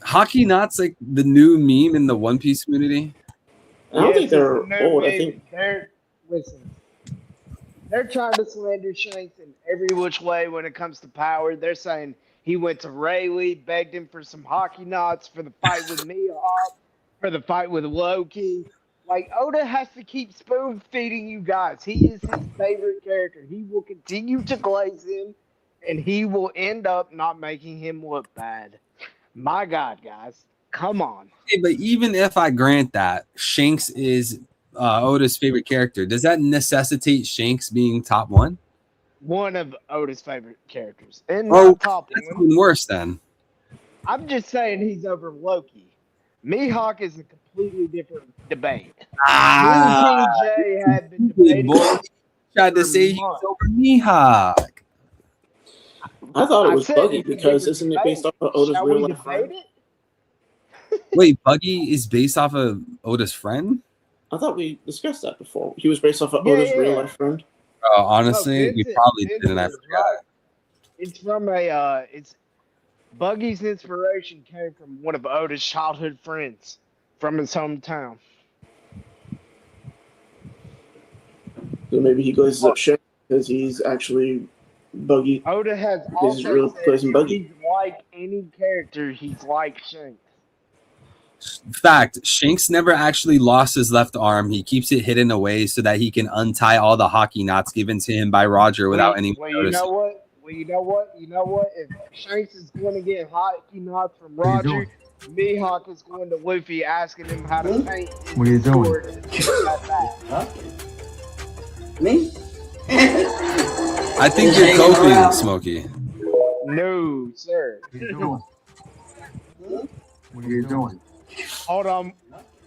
hockey knots like the new meme in the One Piece community? I don't think they're old. I think They're trying to slander Shanks in every which way when it comes to power. They're saying he went to Rayleigh, begged him for some hockey knots for the fight with Mihawk, for the fight with Loki. Like, Oda has to keep spoon feeding you guys. He is his favorite character. He will continue to glaze him, and he will end up not making him look bad. My God, guys. Come on. Hey, but even if I grant that Shanks is Oda's favorite character, does that necessitate Shanks being top 1? One of Oda's favorite characters. And Oh, not top that's one. even worse then. I'm just saying he's over Loki. Mihawk is a completely different debate. Ah, King J had been debating. boy tried to say he's over Mihawk. I thought it was said Buggy it's a because different isn't it debate. based off of Oda's Shall real we life debate friend? it? Wait, Buggy is based off of Oda's friend? I thought we discussed that before. He was based off of Oda's real life friend. Honestly, we probably did, and I forgot. Right. It's from it's Buggy's inspiration came from one of Oda's childhood friends from his hometown. So maybe he glazes up Shanks because he's actually Buggy. Oda has Because he's also real said glazing if Buggy. he's like any character, he's like Shanks. Fact, Shanks never actually lost his left arm. He keeps it hidden away so that he can untie all the hockey knots given to him by Roger without anyone You noticing. know what? Well, you know what? You know what? If Shanks is going to get hockey knots from Roger, Mihawk is going to Luffy asking him how to paint his sword to take that back. Me? I think you're coping, Smokey. No, sir. What are you doing? Hold on.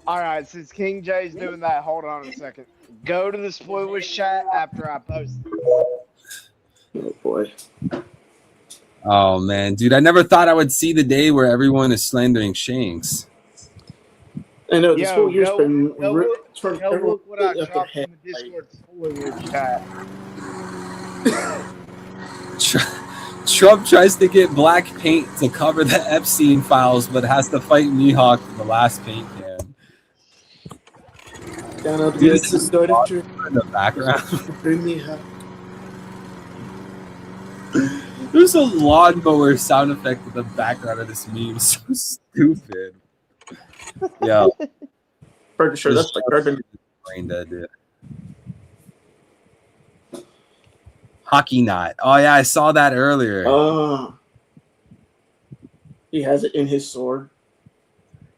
All right, since King J's doing that, hold on a second. Go to the spoilers chat after I post it. Oh boy. Oh man, dude, I never thought I would see the day where everyone is slandering Shanks. I know this whole year's been go look what I up their dropped head. in the Discord spoilers chat. Trump tries to get black paint to cover the Epstein files, but has to fight Mihawk for the last paint can. Down up Dude, this is good after in the background. bring me up. There's a lawnmower sound effect in the background of this meme. So stupid. Yeah. Pretty sure that's like carbon. Brain dead, dude. Hockey knot. Oh yeah, I saw that earlier. He has it in his sword.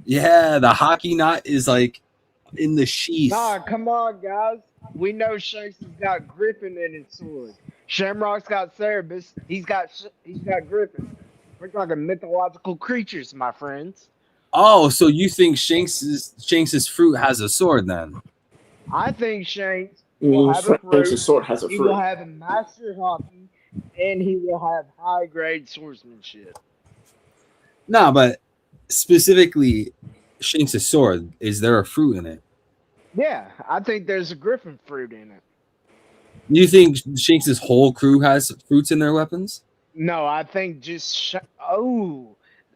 Yeah, the hockey knot is like in the sheath. Nah, come on, guys. We know Shanks has got Griffin in his sword. Shamrock's got Cerebus. He's got Griffin. We're talking mythological creatures, my friends. Oh, so you think Shanks's fruit has a sword then? I think Shanks will have a fruit. His sword has a He fruit. will have a master hockey, and he will have high grade swordsmanship. No, but specifically Shanks's sword, is there a fruit in it? Yeah, I think there's a Griffin fruit in it. You think Shanks's whole crew has fruits in their weapons? No, I think just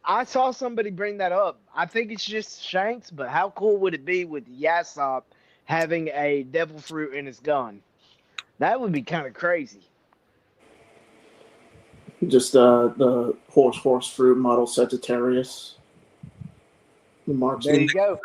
I saw somebody bring that up. I think it's just Shanks, but how cool would it be with Yasop having a devil fruit in his gun? That would be kind of crazy. Just the horse fruit model Sagittarius. The marksman. There you go.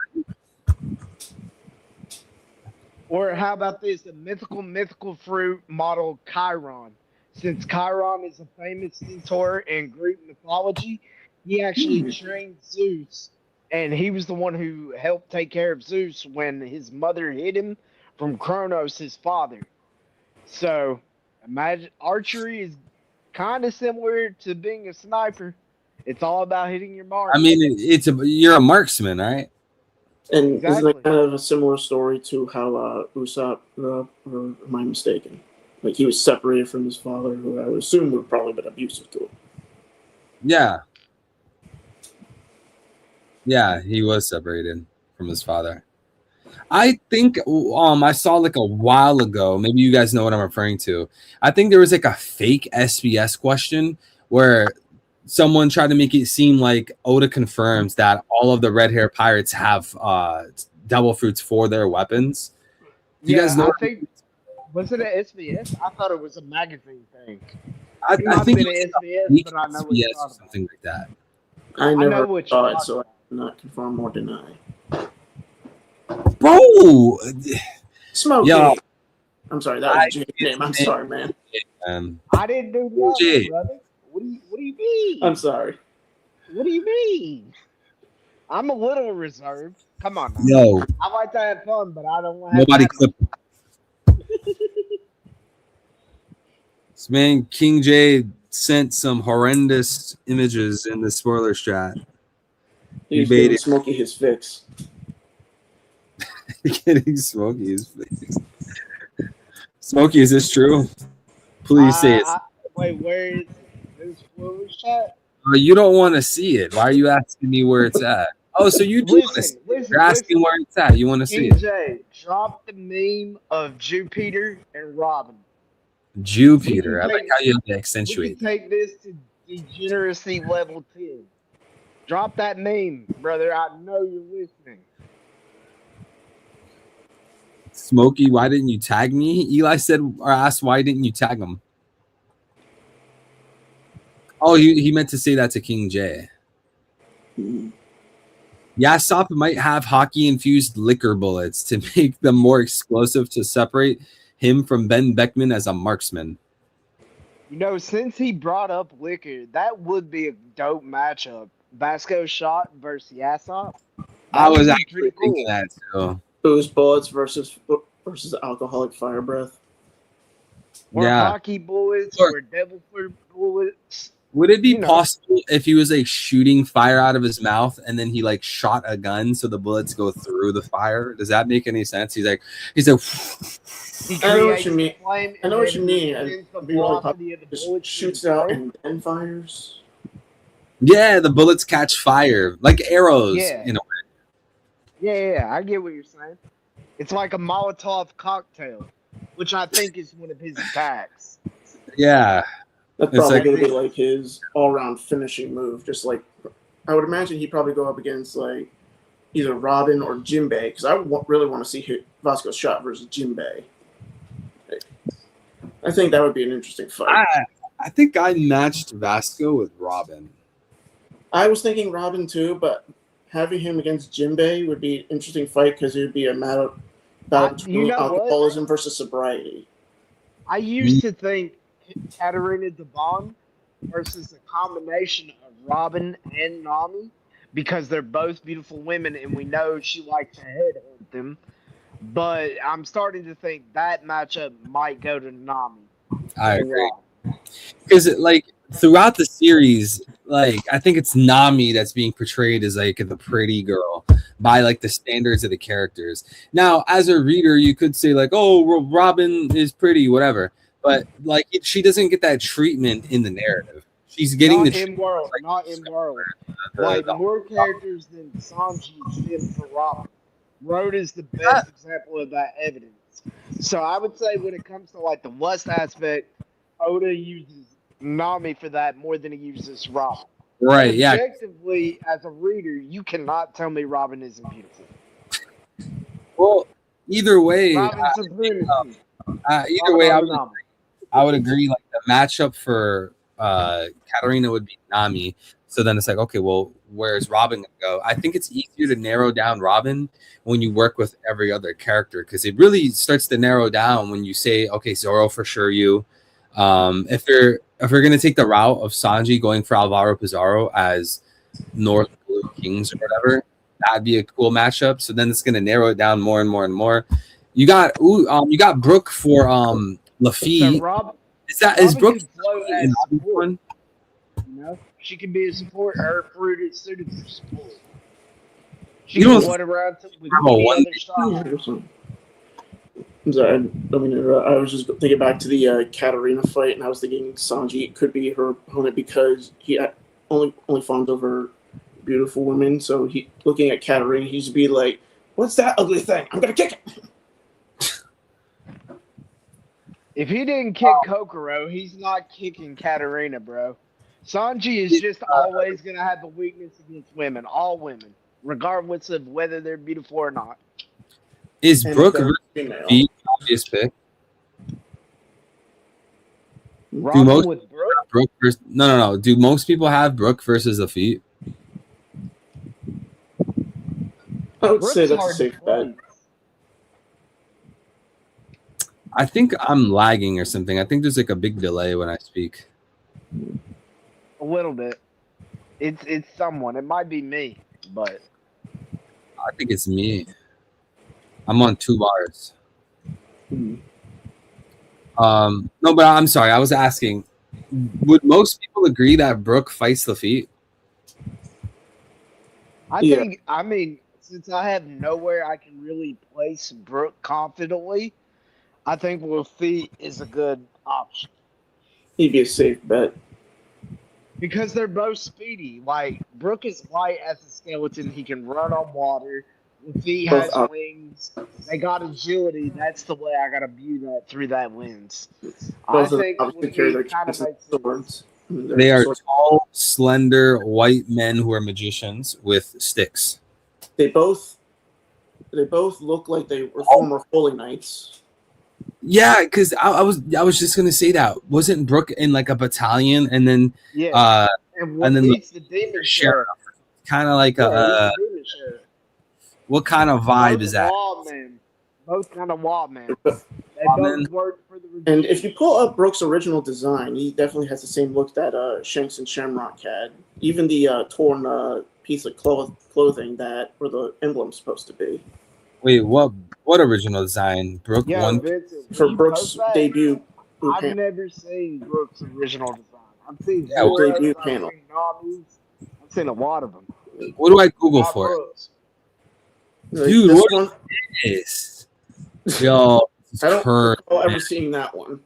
Or how about this? A mythical fruit model Chiron. Since Chiron is a famous centaur in Greek mythology, he actually trained Zeus, and he was the one who helped take care of Zeus when his mother hid him from Kronos, his father. So, imagine archery is kind of similar to being a sniper. It's all about hitting your mark. I mean, you're a marksman, right? And Exactly. it's like kind of a similar story to how Usopp, or am I mistaken? Like he was separated from his father, who I would assume would have probably been abusive to him. Yeah. Yeah, he was separated from his father. I think I saw like a while ago, maybe you guys know what I'm referring to. I think there was like a fake SBS question where someone tried to make it seem like Oda confirms that all of the red hair pirates have devil fruits for their weapons. Do you guys know? I think, was it an SBS? I thought it was a magazine thing. I think it it's was an SBS, but I know what you're SBS or talking about. something like that. I know never what saw you're it, so I talking cannot confirm or deny. Bro, Smokey. Yo. I'm sorry, that was Jay's name. I'm sorry, man. I didn't do nothing, Jay. brother. What do you mean? I'm sorry. What do you mean? I'm a little reserved. Come on now. yo, I like to have fun, but I don't want nobody clip. This man King J sent some horrendous images in the spoiler chat. He's baited. giving Smokey his fix. Getting Smokey his face. Smokey, is this true? Please say it. Wait, where is this spoiler chat? You don't want to see it. Why are you asking me where it's at? Oh, so you do want to see it. You're asking where it's at. You want to see King it. J, drop the meme of Jupiter and Robin. Jupiter. I like how you have to We accentuate. can take this to degeneracy level 10. Drop that meme, brother. I know you're listening. Smokey, why didn't you tag me? Eli said or asked why didn't you tag him? Oh, he meant to say that to King J. Yasop might have hockey-infused liquor bullets to make them more explosive to separate him from Ben Beckman as a marksman. You know, since he brought up liquor, that would be a dope matchup. Vasco shot versus Yasop. I That would was be actually pretty thinking cool. that too. Booze bullets versus alcoholic fire breath. Or Yeah. hockey bullets, Or or devil fruit bullets. would it be You know. possible if he was like shooting fire out of his mouth and then he like shot a gun so the bullets go through the fire? Does that make any sense? He's like, He I know what creates you the mean. flame, I know and what then you mean. sends It'd the be really velocity of the Just bullet shoots through the out throat. and then fires. yeah, the bullets catch fire like arrows. Yeah. You know, Yeah, I get what you're saying. It's like a Molotov cocktail, which I think is one of his attacks. yeah. That's It's probably like- going to be like his all-round finishing move. Just like I would imagine he'd probably go up against like either Robin or Jinbei, because I really want to see Vasco's shot versus Jinbei. I think that would be an interesting fight. I think I matched Vasco with Robin. I was thinking Robin too, but having him against Jinbei would be an interesting fight because it would be a battle between You know what? alcoholism versus sobriety. I used to think Katarina Devon versus a combination of Robin and Nami, because they're both beautiful women and we know she likes to headhunt them. But I'm starting to think that matchup might go to Nami. I agree. Because like throughout the series, like I think it's Nami that's being portrayed as like the pretty girl by like the standards of the characters. Now, as a reader, you could say like, "Oh, well, Robin is pretty, whatever," but like she doesn't get that treatment in the narrative. She's getting not the in world, like, not in world. the- Like the- more characters than Sanji did for Robin. Road is the best example of that evidence. So I would say when it comes to like the lust aspect, Oda uses Nami for that more than he uses Robin. right? Yeah. Objectively, as a reader, you cannot tell me Robin isn't beautiful. Well, either way, Robin's supremacy. either way, Robin Nami. I would agree. Like the matchup for Katarina would be Nami. So then it's like, okay, well, where's Robin gonna go? I think it's easier to narrow down Robin when you work with every other character, because it really starts to narrow down when you say, okay, Zoro for sure. If you're gonna take the route of Sanji going for Alvaro Pizarro as North Blue Kings or whatever, that'd be a cool matchup. So then it's gonna narrow it down more and more and more. You got Brooke for Luffy. So Robin Is Brooke can flow in as Nami support. one? You know, she can be a support. Her fruit is suited for support. She You can don't- run around with I'm a any one- other shot. I'm sorry, I don't mean to interrupt. I was just thinking back to the Katarina fight, and I was thinking Sanji could be her opponent because he only fawns over beautiful women. So he looking at Katarina, he should be like, "What's that ugly thing? I'm gonna kick it." If he didn't kick Kokoro, he's not kicking Katarina, bro. Sanji is just always gonna have a weakness against women, all women, regardless of whether they're beautiful or not. Is And Brooke they're versus female. Luffy obvious pick? Robin most- with Brooke, Brooke versus no. Do most people have Brooke versus Luffy? I would Brooke's say that's a hard to safe play. bet. I think I'm lagging or something. I think there's like a big delay when I speak. A little bit. It's someone. It might be me, but I think it's me. I'm on 2 bars. Hmm. No, but I'm sorry. I was asking, would most people agree that Brooke fights Luffy? I Yeah. think, I mean, since I have nowhere I can really place Brooke confidently, I think Luffy is a good option. He'd be a safe bet. Because they're both speedy. Like, Brooke is light as a skeleton. He can run on water. Luffy has Both up. wings. They got agility. That's the way I got to view that through that lens. I Both of them think obviously carry their Luffy kind of cats and makes sense. swords. They are tall, slender, white men who are magicians with sticks. They both look like they were former holy knights. Yeah, because I was just gonna say that. Wasn't Brooke in like a battalion and then Yeah. And and then he's the demon sheriff. kind of like Yeah, a he's the demon sheriff. what kind of vibe is that? Lawman. both kind of Wildman. They Wildman. both work for the. And if you pull up Brooks' original design, he definitely has the same look that Shanks and Shamrock had. Even the torn piece of clothing that where the emblem's supposed to be. Wait, what original design? Brooke Yeah, one. Vincent, For you Brooks' post that? debut I've panel. never seen Brooks' original design. I've seen Yeah, well, Zoro's, debut I've panel. seen Nami's, I've seen a lot of them. What do I Google Not for? Brooks. Like, Dude, this what one, is this? Yo, this I is don't cur- recall ever seeing that one.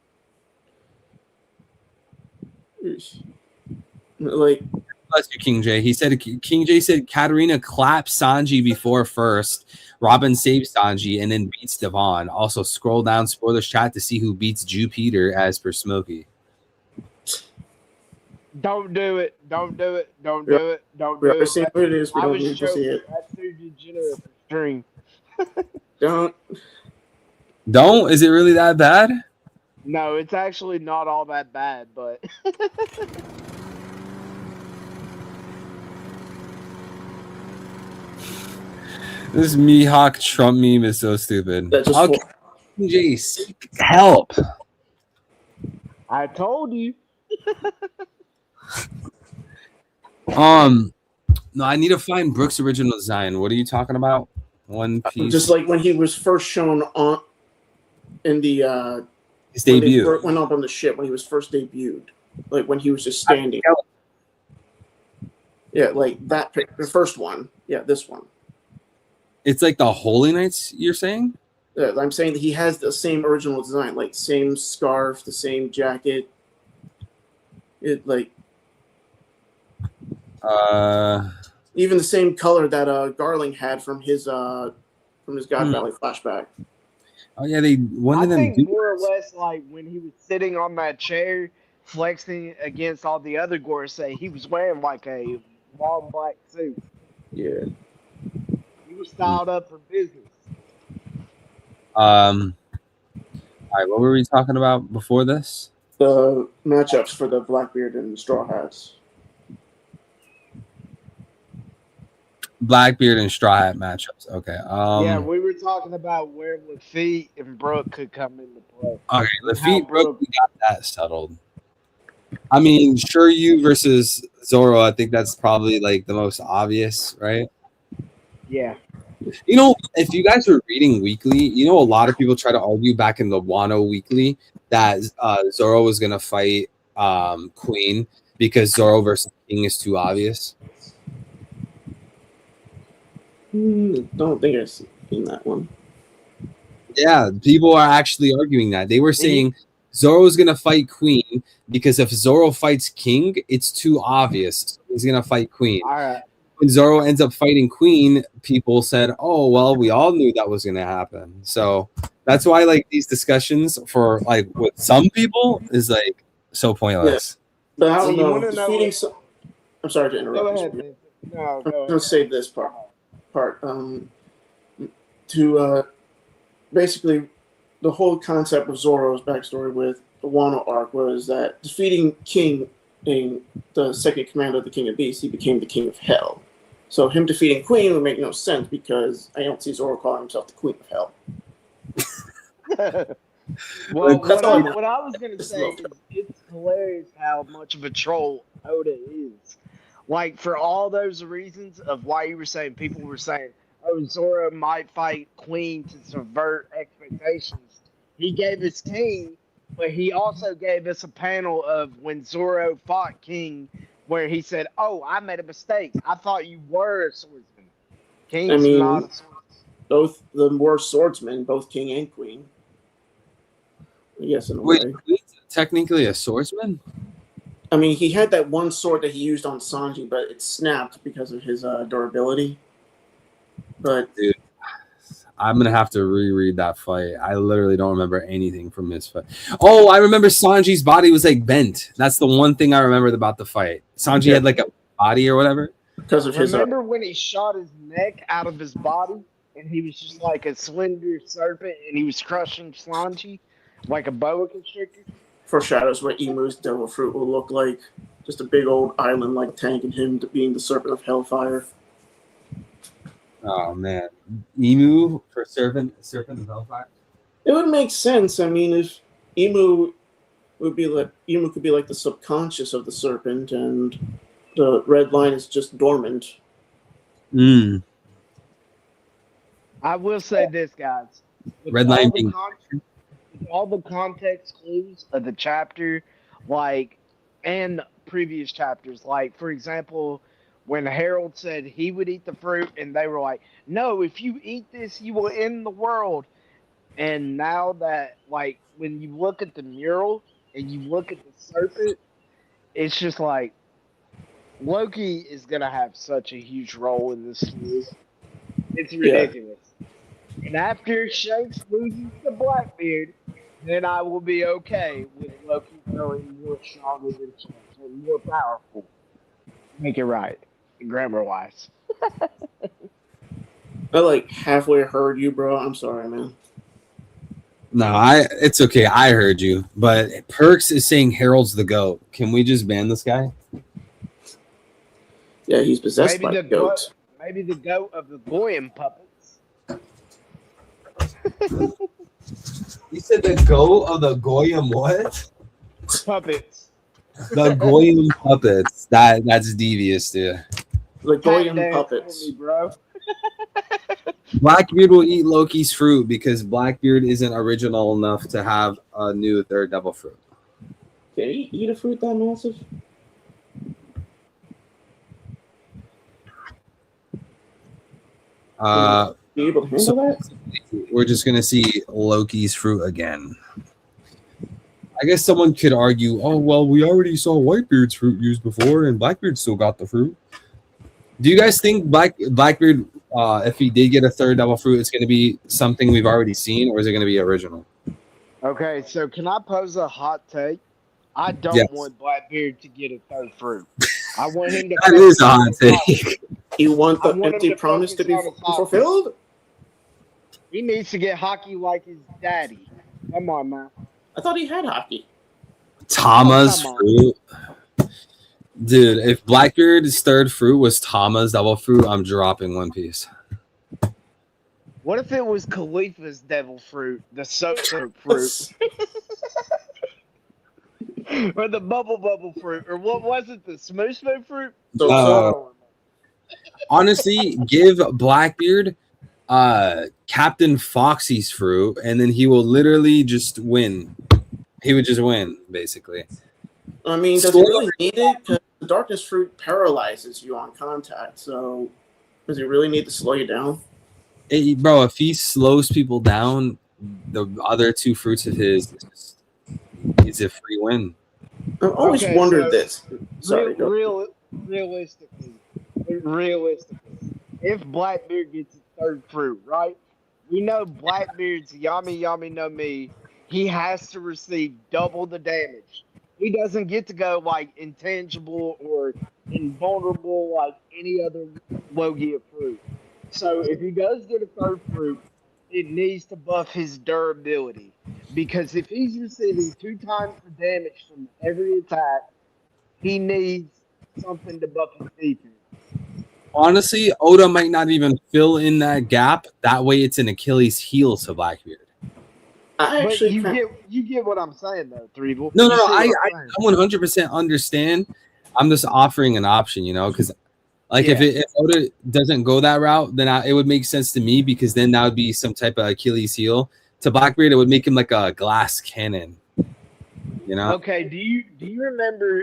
Like, Bless you, King J. He said King J said Katarina claps Sanji before first. Robin saves Sanji and then beats Devon. Also, scroll down spoilers chat to see who beats Jupiter as per Smokey. Don't do it. Don't do it. Don't do it. Don't we do already it. seen what it is. We I don't was need to see joking. it. That's too degenerate for stream. Don't. Don't? Is it really that bad? No, it's actually not all that bad, but This Mihawk Trump meme is so stupid. That just How can King J seek help? I told you. No, I need to find Brooks' original design. What are you talking about? One Piece. Just like when he was first shown on in the his when they debut. went up on the ship when he was first debuted, like when he was just standing. Yeah, like that pic, the first one. Yeah, this one. It's like the Holy Knights, you're saying? I'm saying that he has the same original design, like same scarf, the same jacket. It like even the same color that Garling had from his God Valley flashback. Oh yeah, one I of them think do more or less like when he was sitting on that chair flexing against all the other Gorosei, he was wearing like a long black suit. Yeah. He was styled up for business. All right, what were we talking about before this? The matchups for the Blackbeard and Straw Hats. Blackbeard and Straw Hat matchups. Okay. Yeah, we were talking about where Luffy and Brooke could come into play. Okay, How Luffy Brooke- we got that settled. I mean, Shiryu versus Zoro, I think that's probably like the most obvious, right? Yeah. You know, if you guys were reading Weekly, you know, a lot of people try to argue back in the Wano Weekly that Zoro was going to fight Queen because Zoro versus King is too obvious. Don't think I've seen that one. Yeah, people are actually arguing that. They were saying Zoro's going to fight Queen because if Zoro fights King, it's too obvious. So he's going to fight Queen. All right. When Zoro ends up fighting Queen, people said, "Oh, well, we all knew that was going to happen." So that's why, like, these discussions for like with some people is like so pointless. But I So don't you know. wanna know Defeating what- some, I'm sorry to interrupt. Go you. ahead, Vincent. No, I'm go going to ahead. save this part. To basically, the whole concept of Zoro's backstory with the Wano arc was that defeating King in the second command of the King of Beasts, he became the King of Hell. So him defeating Queen would make no sense because I don't see Zoro calling himself the Queen of Hell. Well, That's all I know. what I was going to say is it's hilarious how much of a troll Oda is. Like, for all those reasons of why you were saying, people were saying, oh, Zoro might fight Queen to subvert expectations. He gave us King, but he also gave us a panel of when Zoro fought King where he said, oh, I made a mistake. I thought you were a swordsman. King's I mean, not a swordsman. Both the were swordsmen, both King and Queen. Yes, in a Wait, way. Queen's technically a swordsman? I mean, he had that one sword that he used on Sanji, but it snapped because of his durability. But Dude, I'm gonna have to reread that fight. I literally don't remember anything from this fight. Oh, I remember Sanji's body was like bent. That's the one thing I remembered about the fight. Sanji had like a body or whatever. because of his Remember when he shot his neck out of his body and he was just like a slender serpent and he was crushing Sanji like a boa constrictor? foreshadows what Emu's devil fruit will look like. Just a big old island like tank and him being the serpent of hellfire. Oh man, emu for serpent of Elbaf. It would make sense. I mean, if emu emu could be like the subconscious of the serpent, and the red line is just dormant. Mm. I will say this, guys. With Red all line the being with all the context clues of the chapter, like, and previous chapters, like, for example, when Harold said he would eat the fruit, and they were like, no, if you eat this, you will end the world. And now that, like, when you look at the mural and you look at the serpent, it's just like, Loki is going to have such a huge role in this story. It's ridiculous. And after Shanks loses to Blackbeard, then I will be okay with Loki growing more stronger than Shanks or more powerful. Make it right, grammar wise. I like halfway heard you, bro. I'm sorry, man. No, it's okay. I heard you, but Perks is saying Harold's the goat. Can we just ban this guy? Yeah, he's possessed Maybe by the goats. maybe the goat of the Goyim puppets. You said the goat of the Goyim what? Puppets. The Goyim puppets. That's devious, dude. The Tap Goyim dance puppets. for me, bro. Blackbeard will eat Loki's fruit because Blackbeard isn't original enough to have a new third devil fruit. Can he eat a fruit that massive? Be able to handle So that? we're just gonna see Loki's fruit again. I guess someone could argue, oh well, we already saw Whitebeard's fruit used before, and Blackbeard still got the fruit. Do you guys think Blackbeard, if he did get a third devil fruit, it's going to be something we've already seen, or is it going to be original? Okay, so can I pose a hot take? I don't Yes. want Blackbeard to get a third fruit. I want him to. That is a hot take. You want the I want him empty to promise to be focus on his fulfilled? He needs to get hockey like his daddy. Come on, man. I thought he had hockey. Tama's come on. fruit. Dude, if Blackbeard's third fruit was Tama's devil fruit, I'm dropping One Piece. What if it was Khalifa's devil fruit, the soap fruit, or the bubble fruit, or what was it, the smooth fruit? Honestly, give Blackbeard Captain Foxy's fruit, and then he will literally just win. He would just win, basically. I mean, does he really need it? Because the darkness fruit paralyzes you on contact, so does he really need to slow you down? Bro, if he slows people down, the other two fruits of his is a free win. I've always wondered this. Sorry, realistically, if Blackbeard gets his third fruit, right? We know Blackbeard's Yami Yami no Mi. He has to receive double the damage. He doesn't get to go like intangible or invulnerable like any other Logia fruit. So if he does get a third fruit, it needs to buff his durability. Because if he's receiving 2 times the damage from every attack, he needs something to buff his defense. Honestly, Oda might not even fill in that gap. That way it's an Achilles heel to Blackbeard. But you get what I'm saying though, Threeble. No, I 100% understand. I'm just offering an option, you know, because like if Oda doesn't go that route, then it would make sense to me because then that would be some type of Achilles heel. To Blackbeard, it would make him like a glass cannon. You know? Okay, do you remember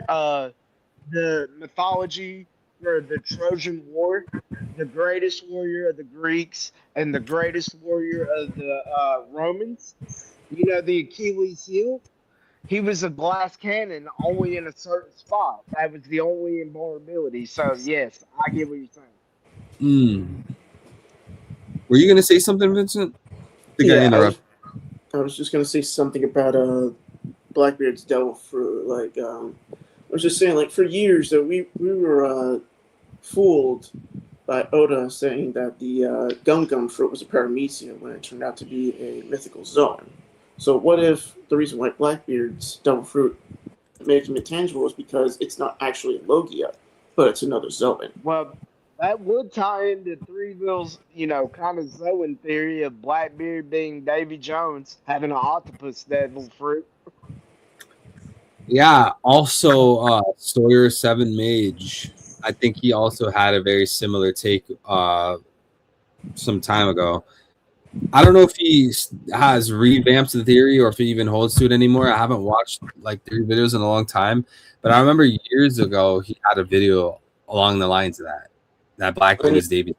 the mythology for the Trojan War? The greatest warrior of the Greeks and the greatest warrior of the Romans? You know, the Achilles heel? He was a glass cannon only in a certain spot. That was the only invulnerability. So, yes, I get what you're saying. Were you going to say something, Vincent? I think I interrupted. I was just going to say something about Blackbeard's devil fruit. Like, I was just saying, like, for years that we were fooled by Oda saying that the Gum Gum fruit was a paramecia when it turned out to be a mythical zone. So what if the reason why Blackbeard's devil fruit made him intangible is because it's not actually a Logia, but it's another zone? Well, That would tie into Threeville's, kind of Zoan theory of Blackbeard being Davy Jones having an octopus devil fruit. Yeah. Also, Sawyer Seven Mage. I think he also had a very similar take some time ago. I don't know if he has revamped the theory or if he even holds to it anymore. I haven't watched like theory videos in a long time, but I remember years ago he had a video along the lines of that Blackbeard is Davy.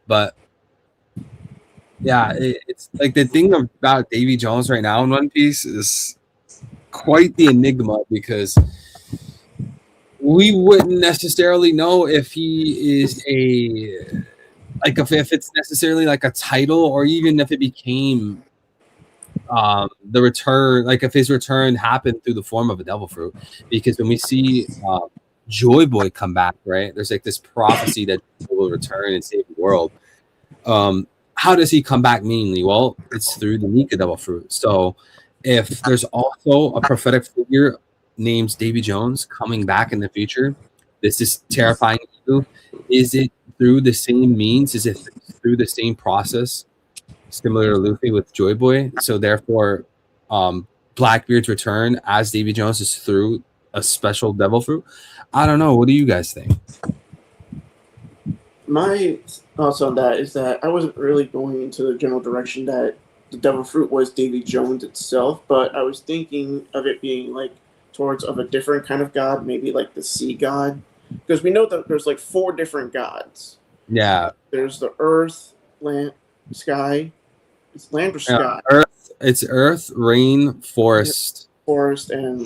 But yeah, it's like the thing about Davy Jones right now in One Piece is quite the enigma because we wouldn't necessarily know if he is if it's necessarily like a title or even if it became the return, like if his return happened through the form of a devil fruit. Because when we see Joy Boy come back, right, there's like this prophecy that he will return and save the world. How does he come back mainly? Well, it's through the Nika devil fruit. So if there's also a prophetic figure named Davy Jones coming back in the future, this is terrifying. Is it through the same means? Is it through the same process, similar to Luffy with Joy Boy? So therefore, Blackbeard's return as Davy Jones is through a special devil fruit. I don't know. What do you guys think? My thoughts on that is that I wasn't really going into the general direction that the devil fruit was Davy Jones itself, but I was thinking of it being like towards of a different kind of god, maybe like the sea god, because we know that there's like 4 different gods. Yeah, there's the earth, land, sky. It's land or sky. Earth. It's earth, rain, forest, and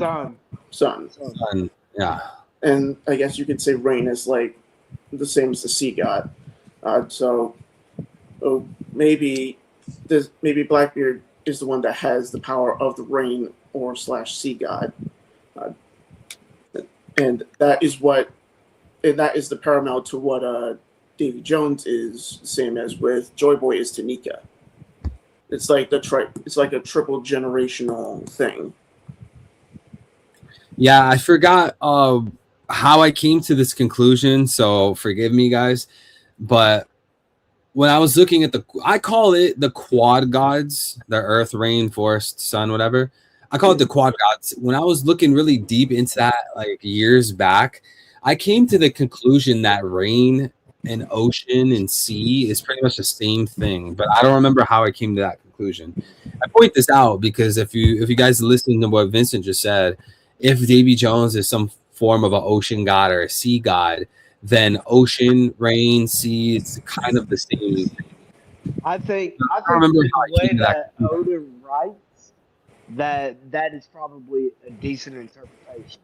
sun. Yeah, and I guess you could say rain is like the same as the sea god. Maybe Blackbeard is the one that has the power of the rain or / sea god, and that is the paramount to what Davy Jones is, the same as with Joy Boy is to Nika. It's like it's like a triple generational thing. Yeah, I forgot how I came to this conclusion, so forgive me, guys. But when I was looking at I call it the quad gods, the earth, rain, forest, sun, whatever. I call it the quad gods. When I was looking really deep into that, like years back, I came to the conclusion that rain and ocean and sea is pretty much the same thing. But I don't remember how I came to that conclusion. I point this out because if you guys listen to what Vincent just said, if Davy Jones is some form of an ocean god or a sea god, then ocean, rain, sea, it's kind of the same. I think remember the how I way came to that Oda writes, that is probably a decent interpretation.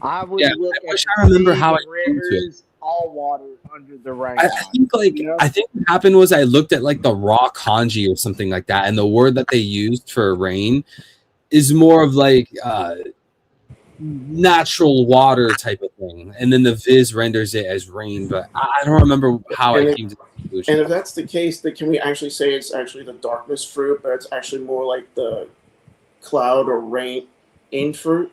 I would look I wish at I remember how the I came to it. rivers, all water under the rain. I think I think what happened was I looked at like the raw kanji or something like that, and the word that they used for rain is more of like natural water type of thing, and then the Viz renders it as rain. But I don't remember how I came to the conclusion. And if that's the case, then can we actually say it's actually the darkness fruit, but it's actually more like the cloud or rain in fruit?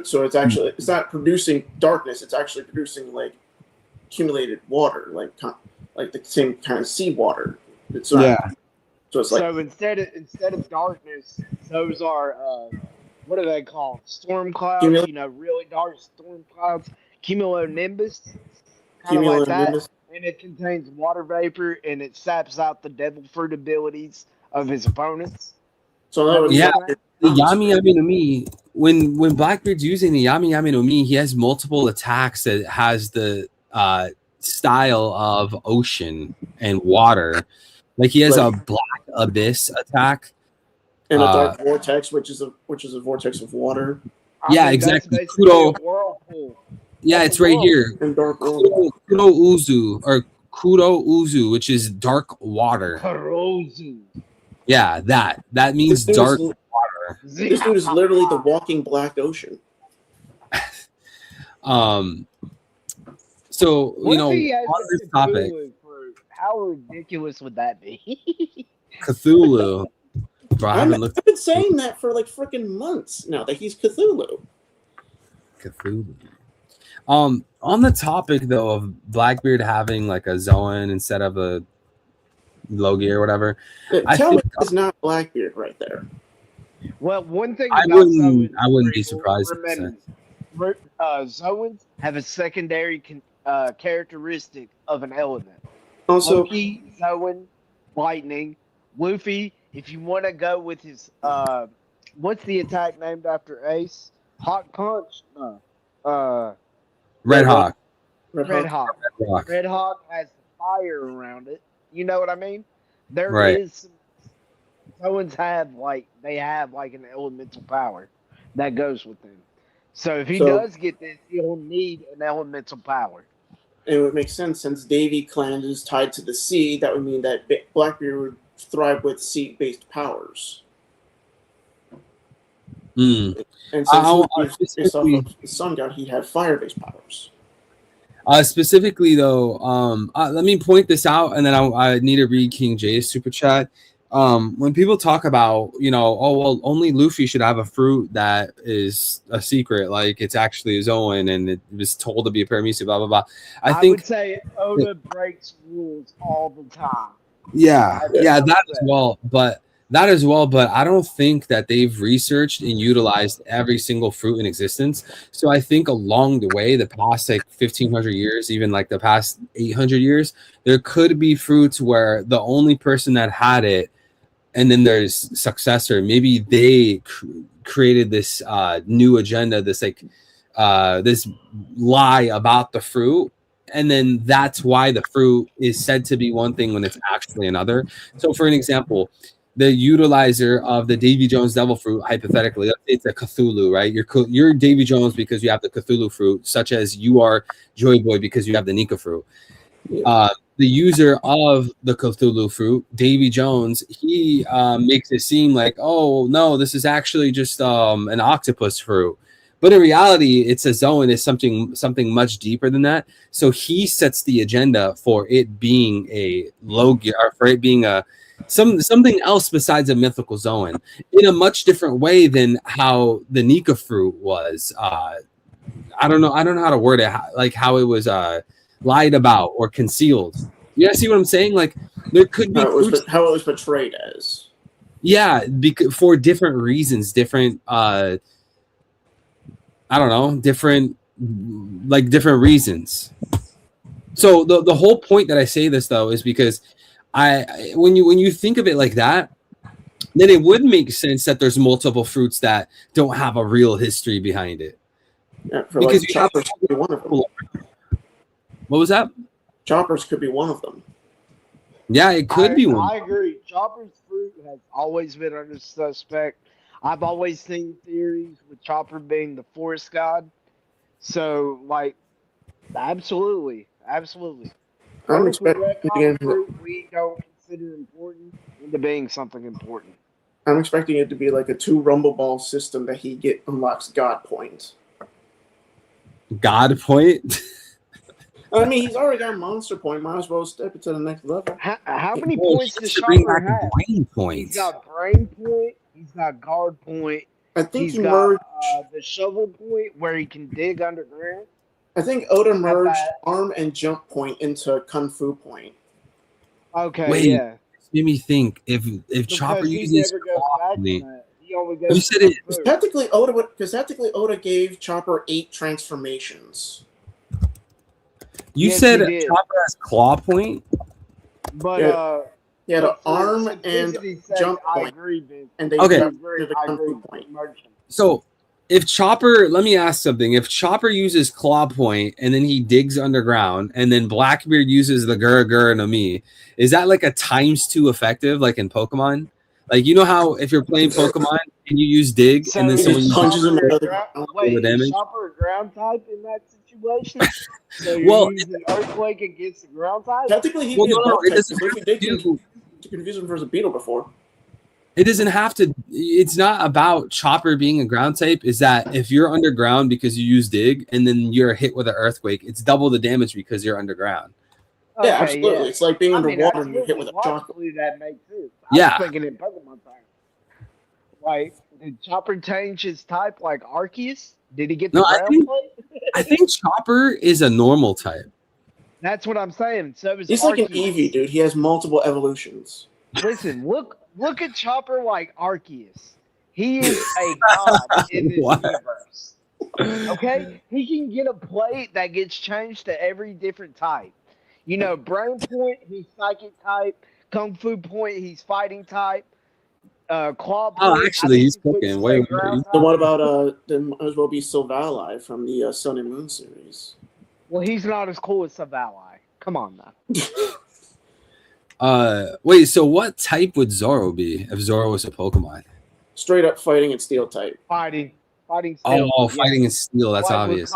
So it's actually it's not producing darkness; it's actually producing like accumulated water, like the same kind of seawater. It's not, So it's like instead of darkness, those are what are they called? Storm clouds. Really dark storm clouds. Cumulonimbus. Kind of like that. And it contains water vapor, and it saps out the devil fruit abilities of his opponents. So that would the Yami Yami no Mi, when Blackbeard's using the Yami Yami no Mi, he has multiple attacks that has the style of ocean and water. Like he has a black abyss attack. And a dark vortex, which is a vortex of water. Exactly. It's right here. And dark Kudo Uzu or Kudo Uzu, which is dark water. Kurozu. Yeah, that means dark water. This dude is literally the walking black ocean. So on this topic, how ridiculous would that be? Cthulhu. Bro, I've been saying that for like freaking months now that he's Cthulhu. On the topic though of Blackbeard having like a Zoan instead of a Logie or whatever, I Tell me think it's not Blackbeard right there. Well, one thing I about Zoans, wouldn't be Regal, surprised if remember, it's Zoans have a secondary characteristic of an element. Also, Loki, Zoan, lightning. Luffy, if you want to go with his, what's the attack named after Ace? Hot Punch? No. Red Hawk. Red Hawk. Red Hawk. Red Hawk has fire around it. You know what I mean? There Right. is some Zoans have like an elemental power that goes with them. So if he does get this, he'll need an elemental power. it would make sense since Davy Clan is tied to the sea. That would mean that Blackbeard would thrive with sea-based powers. Mm. And since based off of the Sun God, he'd have fire-based powers. Specifically though, let me point this out, and then I need to read King Jay's super chat. When people talk about, oh well, only Luffy should have a fruit that is a secret, like it's actually his own, and it was told to be a paramecia, blah blah blah. I think would say Oda breaks rules all the time. Yeah, that as well, but I don't think that they've researched and utilized every single fruit in existence. So I think along the way, the past like 1,500 years, even like the past 800 years, there could be fruits where the only person that had it, and then there's successor, maybe they created this new agenda, this this lie about the fruit. And then that's why the fruit is said to be one thing when it's actually another. So for an example, the utilizer of the Davy Jones Devil Fruit, hypothetically, it's a Cthulhu, right? You're Davy Jones because you have the Cthulhu fruit, such as you are Joy Boy because you have the Nika fruit. The user of the Cthulhu fruit, Davy Jones, he makes it seem like, oh no, this is actually just an octopus fruit. But in reality, it's a zone, is something much deeper than that. So he sets the agenda for it being a Logia, or for it being something else besides a mythical zone, in a much different way than how the Nika fruit was. I don't know how to word it, like how it was lied about or concealed. You guys see what I'm saying? Like there could be how it was portrayed as. Yeah, for different reasons, different. I don't know, different reasons. So the whole point that I say this though is because when you think of it like that, then it would make sense that there's multiple fruits that don't have a real history behind it. Yeah, because choppers could be one of them. What was that? Choppers could be one of them. Yeah, it could be one. I agree. Chopper's fruit has always been under suspect. I've always seen theories with Chopper being the forest god. So, like, absolutely. I'm expecting fruit we don't consider important into being something important. I'm expecting it to be like a 2 Rumble Ball system that he unlocks God points. God point? I mean, he's already got Monster Point. Might as well step it to the next level. How many points does Chopper have? Brain points. He's got Brain Point. He's got Guard Point. I think he's got the Shovel Point where he can dig underground. I think Oda merged Arm and Jump Point into Kung Fu Point. Okay, Wait, yeah. Made me think if Chopper uses you said it because technically Oda gave Chopper 8 transformations. You said Chopper has Claw Point, but yeah, the Arm and Jump Point. I agree, Vince. And they okay. the Kung Fu Point. So if Chopper, let me ask something. If Chopper uses Claw Point and then he digs underground, and then Blackbeard uses the Gura no Mi, is that like a ×2 effective, like in Pokemon? Like, you know how if you're playing Pokemon and you use dig, and then someone punches him the damage? Chopper a ground type in that situation? So you're using Earthquake against the ground type? Technically, he confused him for a beetle before. It doesn't have to. It's not about Chopper being a ground type. Is that if you're underground because you use dig and then you're hit with an earthquake, it's double the damage because you're underground. Okay, yeah, absolutely. Yeah. It's like being underwater and you hit with a chocolate. That makes sense. I was thinking in Pokemon time. Like, did Chopper change his type like Arceus? Did he get the ground plate? I think Chopper is a normal type. That's what I'm saying. So is He's like an Arceus. Eevee, dude. He has multiple evolutions. Listen, look at Chopper like Arceus. He is a god in this What? universe. Okay? He can get a plate that gets changed to every different type. You know, Brain Point, he's psychic type. Kung Fu Point, he's fighting type. Claw Point, Oh, actually, he's switches cooking. to Wait, ground Then type. what about then might as well be Sylvali from the Sun and Moon series? Well, he's not as cool as Savali. Come on now. Wait, so what type would Zoro be if Zoro was a Pokemon? Straight up fighting and steel type. Fighting steel. Oh, fighting is steel. That's like obvious.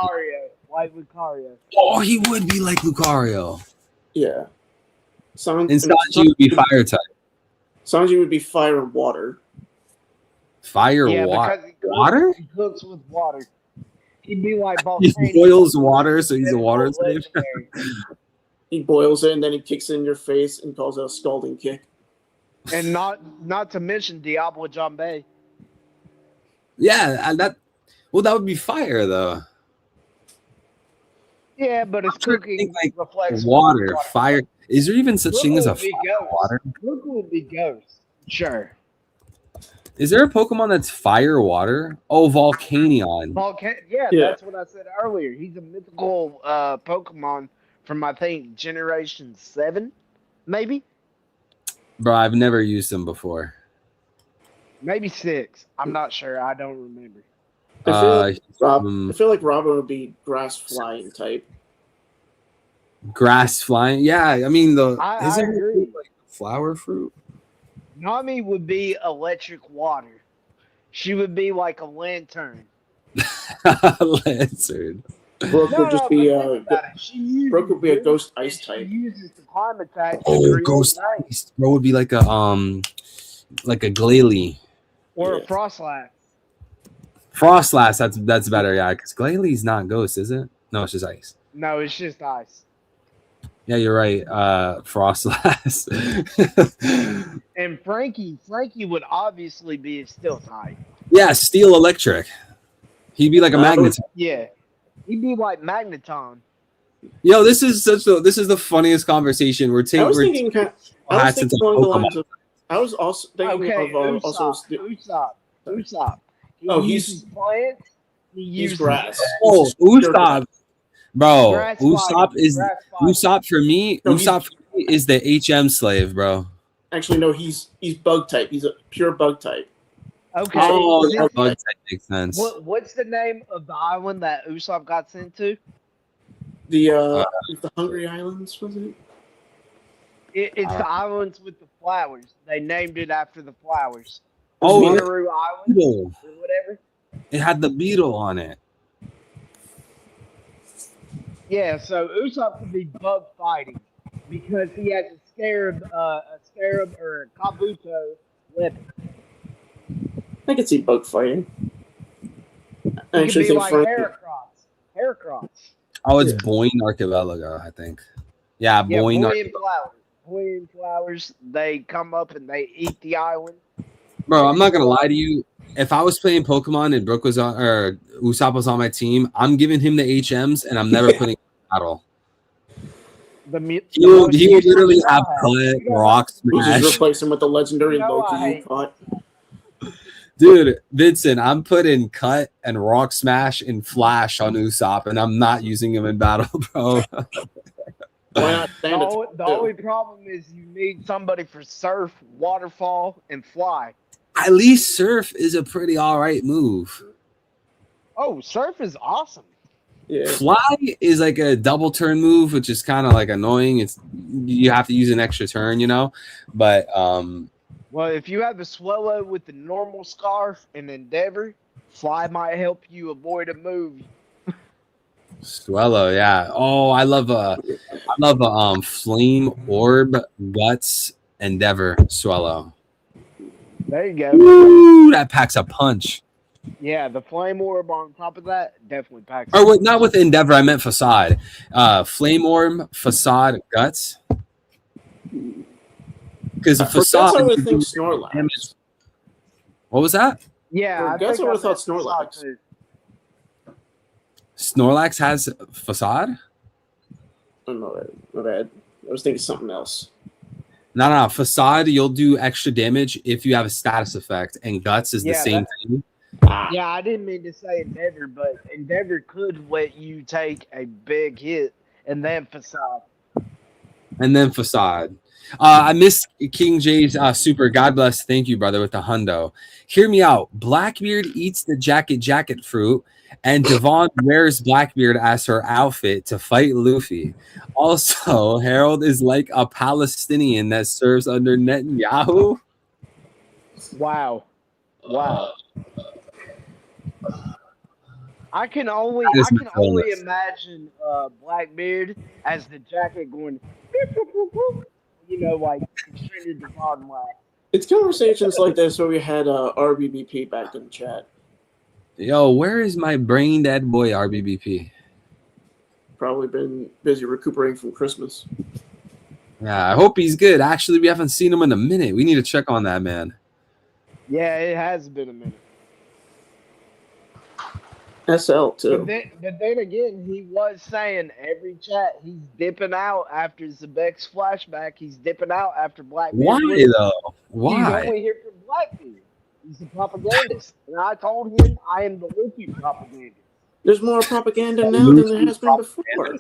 Like Lucario. Oh, he would be like Lucario. Yeah. And Sanji would be fire type. Sanji would be fire and water. Fire, Yeah, water. because Water? he cooks with water. He'd be like He volcano. boils water, so he's a water slave. Legendary. He boils it and then he kicks it in your face and calls it a scalding kick. And not to mention Diablo Jambe. Yeah, and that would be fire though. Yeah, but his I'm trying to cooking think, like, reflects Water, fire. Is there even such Look thing as a would be fire Ghost. water? Look would be Ghost. Sure. Is there a Pokemon that's fire water? Oh, Volcanion. Yeah, Yeah. that's what I said earlier. He's a mythical Pokemon from I think Generation 7, maybe? Bro, I've never used them before. Maybe 6. I'm not sure. I don't remember. I Um, feel like Robin would be grass flying type. grass flying. Yeah, I mean I isn't it agree. like flower fruit? Nami would be electric water. She would be like a lantern. Lantern. Brooke would just be but think about it. She uses Brooke would be a wind ghost and ice type. She uses the climate type to Oh, create ghost light. ice. Bro would be like a Glalie. Or Yeah. a Frostlass. Frostlass, that's better, yeah, because Glalie not ghost, is it? No, it's just ice. No, it's just ice. Yeah, you're right. Frostlass. And Frankie would obviously be a steel type. Yeah, steel electric. He'd be like a magnet. Yeah. He'd be like Magneton. Yo, this is the funniest conversation we're taking. I was thinking hats into along the Pokemon. lines of. I was also thinking Okay, of also. Usopp. He Oh, uses plants. He He's uses grass. Oh, He's Usopp, bro. grass Usopp fighting, is grass fighting. Usopp for me. No, Usopp for me is the HM slave, bro. Actually, no. He's bug type. He's a pure bug type. Okay. Oh, this- that bug type makes sense. what's the name of the island that Usopp got sent to? The Hungry Islands, was it? It's the islands with the flowers. They named it after the flowers. Oh, yeah. Mineru Island Beetle. or whatever. It had the beetle on it. Yeah, so Usopp could be bug fighting because he has a scarab or a Kabuto weapon. I could see bug fighting. I He actually could be think like Frank. Heracross. Oh, it's Yeah. Boyne Archipelago, I think. Yeah, Yeah, Boyne. Boy and Flowers. Boy and Flowers, they come up and they eat the island. Bro, I'm not gonna lie to you. If I was playing Pokemon and Brooke was on or Usopp was on my team, I'm giving him the HMs and I'm never putting him in battle. He will literally have cut, rock You smash. just replace him with the legendary You know Loki I you hate- caught. Dude, Vincent, I'm putting cut and rock smash and flash on Usopp, and I'm not using him in battle, bro. Why not stand it? The only problem is you need somebody for surf, waterfall, and fly. At least surf is a pretty all right move. Oh, surf is awesome. Yeah. Fly is like a double turn move, which is kind of like annoying. It's you have to use an extra turn, you know. But Well, if you have a Swallow with the normal scarf and Endeavor, fly might help you avoid a move. Swallow, yeah. Oh, I love Flame Orb Guts Endeavor Swallow. There you go. Ooh, that packs a punch. Yeah, the flame orb on top of that definitely packs. Or wait, not with Endeavor, I meant Facade. Flame Orb, Facade, Guts. Because That's Facade. what I would think Snorlax. What was that? Yeah, Or I guess think I would've meant thought Snorlax. Facade, too. Snorlax has facade? Oh, my bad. I was thinking something else. No. Facade, you'll do extra damage if you have a status effect, and Guts is the Yeah, same thing. Yeah, I didn't mean to say Endeavor, but Endeavor could let you take a big hit and then facade. And then facade. I miss King J's super. God bless. Thank you, brother, with the hundo. Hear me out. Blackbeard eats the jacket fruit, and Devon wears Blackbeard as her outfit to fight Luffy. Also, Harold is like a Palestinian that serves under Netanyahu. Wow. I can only imagine Blackbeard as the jacket going, like extended the bottom line. It's conversations like this where we had RBBP back in the chat. Yo, where is my brain dead boy RBBP? Probably been busy recuperating from Christmas. Yeah, I hope he's good. Actually, we haven't seen him in a minute. We need to check on that man. Yeah, it has been a minute. SL too. But then again, he was saying every chat he's dipping out after Zebek's flashback. He's dipping out after Blackbeard. Why though? Why? He's only here for Blackbeard. He's a propagandist, and I told him I am the Luffy propagandist. There's more propaganda now than there has been before.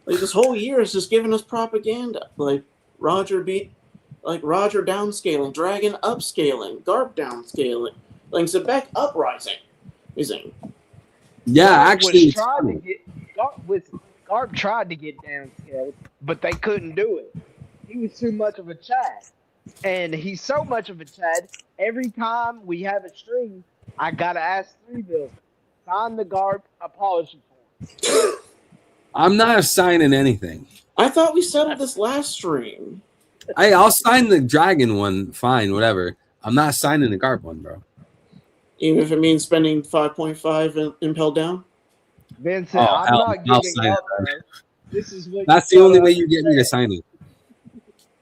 Like this whole year is just giving us propaganda. Like Roger downscaling, Dragon upscaling, Garp downscaling, like Zebek uprising. Yeah, actually, Garp tried to get downscaled, but they couldn't do it. He was too much of a Chad, and he's so much of a Chad. Every time we have a stream, I gotta ask 3-Bill, sign the Garp apology form. I'm not signing anything. I thought we settled this last stream. I'll sign the Dragon one, fine, whatever. I'm not signing the Garp one, bro. Even if it means spending 5.5 and impel down? Vincent, I'm not giving up, bro. This is what that's the only way you get me to sign it.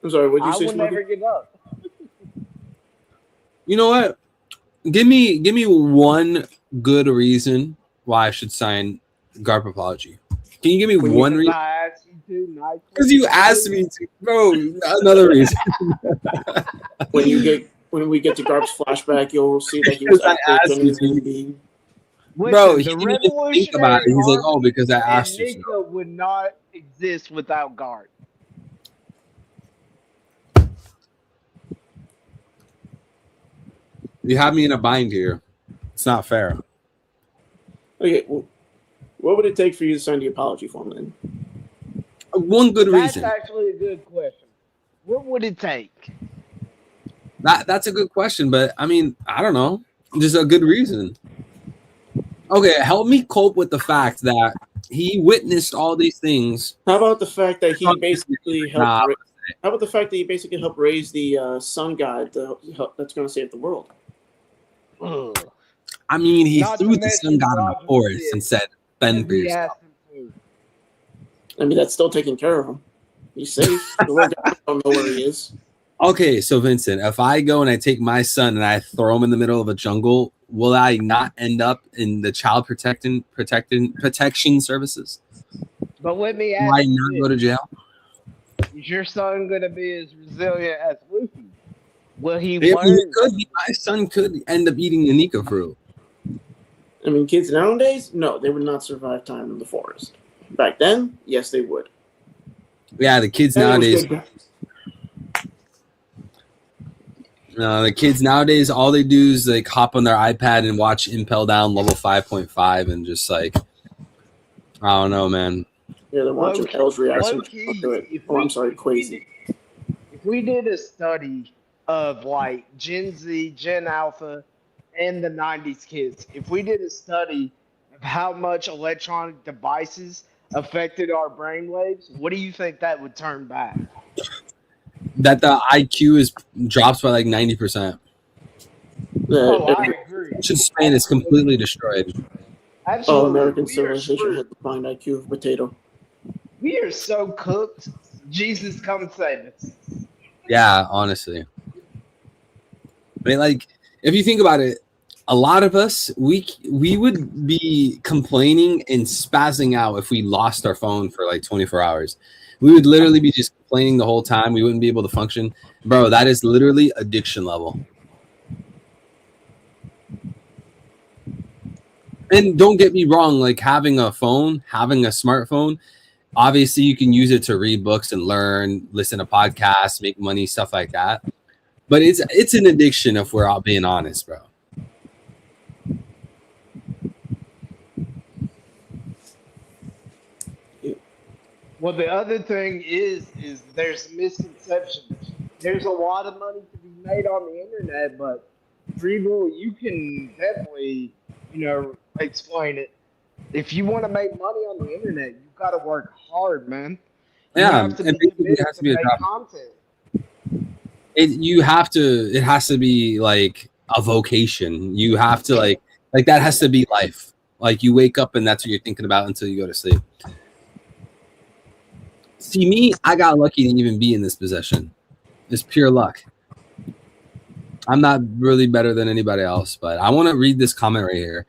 I'm sorry, what did you say? I will never give up. You know what? Give me one good reason why I should sign Garp apology. Can you give me one reason? Because you asked me to, bro. Another reason. When we get to Garp's flashback, you'll see that he was actually a human being. Bro, he didn't even think about it. He's like, "Oh, because I asked you." Nika would not exist without Garp. You have me in a bind here. It's not fair. Okay, well, what would it take for you to sign the apology form then? One good reason. That's actually a good question. What would it take? That's a good question, but I mean, I don't know. Just a good reason. Okay, help me cope with the fact that he witnessed all these things. How about the fact that he basically helped? How about the fact that he basically helped raise the sun god that's going to save the world? I mean, he threw the sun god in the forest and said, "Fend for yourself." I mean, that's still taking care of him. He's safe. The world don't know where he is. Okay, so Vincent, if I go and I take my son and I throw him in the middle of a jungle, will I not end up in the child protection services? But let me ask Why not go to jail? Is your son going to be as resilient as Luffy? Will he learn? My son could end up eating the Nika fruit. I mean, kids nowadays, no, they would not survive time in the forest. Back then, yes, they would. Yeah, the kids nowadays. No, the kids nowadays, all they do is like hop on their iPad and watch Impel Down level 5.5 and just like, I don't know, man. Yeah, they're watching L's reaction to it. I'm sorry, crazy. If we did a study of like Gen Z, Gen Alpha, and the 90s kids, if we did a study of how much electronic devices affected our brainwaves, what do you think that would turn back? That the IQ drops by like 90%. I agree. Attention span is completely destroyed. Absolutely. All American civilization had the fine IQ of a potato. We are so cooked. Jesus, come save us. Yeah, honestly. I mean, like, if you think about it, a lot of us, we would be complaining and spazzing out if we lost our phone for like 24 hours. We would literally be just complaining the whole time. We wouldn't be able to function. Bro, that is literally addiction level. And don't get me wrong, like having a smartphone, obviously you can use it to read books and learn, listen to podcasts, make money, stuff like that. But it's an addiction if we're all being honest, bro. Well, the other thing is there's misconceptions. There's a lot of money to be made on the internet, but Freeble, you can definitely, explain it. If you want to make money on the internet, you've got to work hard, man. You Yeah, have to and be basically it committed has to to be a make job. content. It has to be like a vocation. You have to like that has to be life. Like you wake up and that's what you're thinking about until you go to sleep. See me, I got lucky to even be in this position. It's pure luck. I'm not really better than anybody else, but I want to read this comment right here.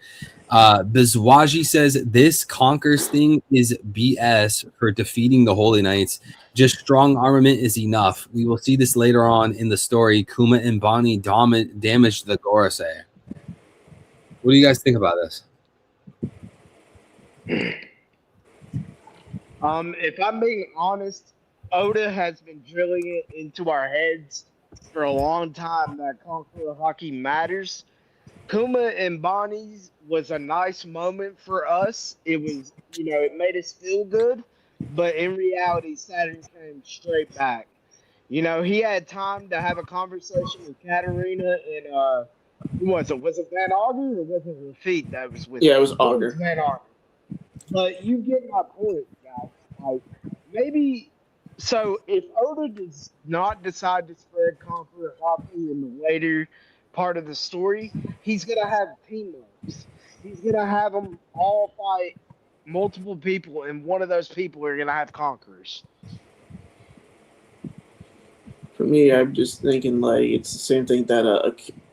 Bizwaji says this conquers thing is BS for defeating the Holy Knights. Just strong armament is enough. We will see this later on in the story. Kuma and Bonnie damaged the Gorosei. What do you guys think about this? If I'm being honest, Oda has been drilling it into our heads for a long time that Conqueror Hockey matters. Kuma and Bonnie's was a nice moment for us. It was, it made us feel good, but in reality, Saturn came straight back. He had time to have a conversation with Katarina and who was it? Was it Van Auger or was it Lafitte that was with? Yeah, it was It Auger. was Van Auger. But you get my point, guys. Like maybe. So if Oda does not decide to spread Conqueror Hockey in the later part of the story, he's gonna have teammates. He's gonna have them all fight multiple people, and one of those people are gonna have conquerors. For me, I'm just thinking like it's the same thing that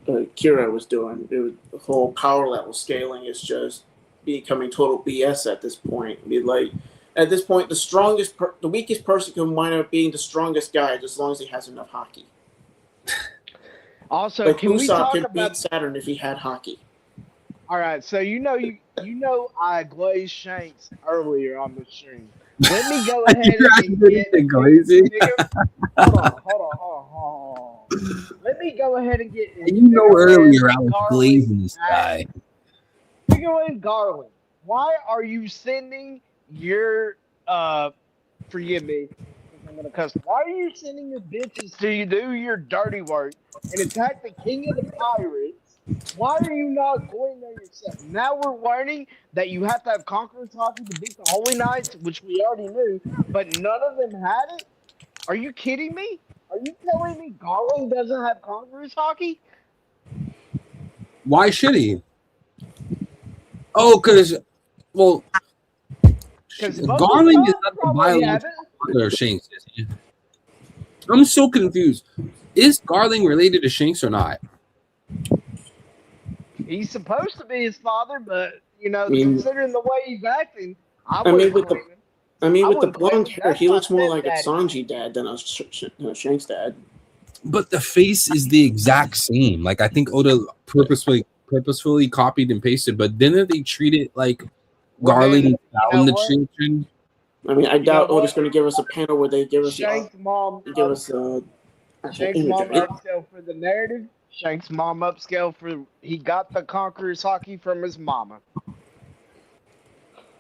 Kira was doing. The whole power level scaling is just becoming total BS at this point. At this point, the weakest person can wind up being the strongest guy as long as he has enough hockey. Also, Like can we Usopp talk could about? beat Saturn if he had hockey. All right, so I glazed Shanks earlier on the stream. Let me go ahead and get glazing. Hold on. Let me go ahead and get. Earlier I was glazing this guy. Figure and Garland, why are you sending your forgive me, I'm gonna cuss. Why are you sending your bitches to do your dirty work and attack the king of the pirates? Why are you not going there yourself? Now we're learning that you have to have Conqueror's Hockey to beat the Holy Knights, which we already knew, but none of them had it? Are you kidding me? Are you telling me Garland doesn't have Conqueror's Hockey? Why should he? Oh, because Garling is not the biological father of Shanks, is he? I'm so confused. Is Garling related to Shanks or not? He's supposed to be his father, but considering the way he's acting, with the blonde hair, That's he looks my more like a stepdaddy. Sanji dad than a Shanks dad. But the face is the exact same. Like I think Oda purposefully copied and pasted, but didn't they treat it like Garling down the chin? I mean, I doubt Oda's going to give us a panel where they give us Shank's mom Shank's mom upscale for the narrative. Shank's mom upscale for he got the Conqueror's Hockey from his mama.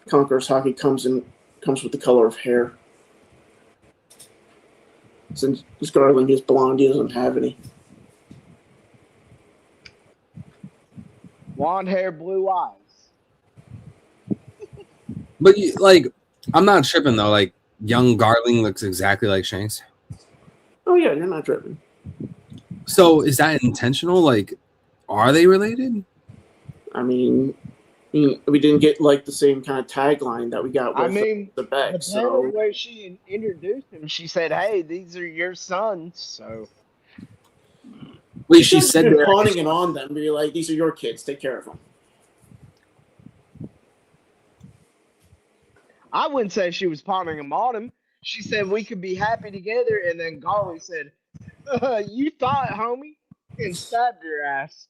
Conqueror's Hockey comes with the color of hair. Since Garland is blonde, he doesn't have any. Blonde hair, blue eyes. But I'm not tripping though. Like young Garling looks exactly like Shanks. Oh yeah, you're not tripping. So is that intentional? Like, are they related? I mean, we didn't get like the same kind of tagline that we got with the Beck. The way she introduced him, she said, "Hey, these are your sons." So, Wait, she said been that. pawning it on them. Be like, these are your kids. Take care of them. I wouldn't say she was pawning him on him. She said we could be happy together, and then Garly said, "You thought, homie," and stabbed her ass.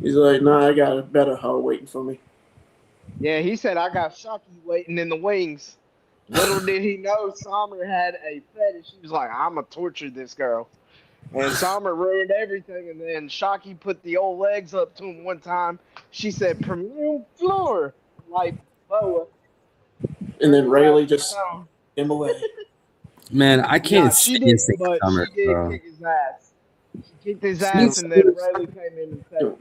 He's like, nah, I got a better hoe waiting for me. Yeah, he said I got Shocky waiting in the wings. Little did he know Summer had a fetish. He was like, I'm gonna torture this girl. And Summer ruined everything, and then Shocky put the old legs up to him one time. She said, "Premium floor," like Boa. And then Rayleigh just him away. Man, I can't Nah, she stand did, Saint but Summer, she did bro. kick his ass. She kicked his ass, and then Rayleigh came in and saved her.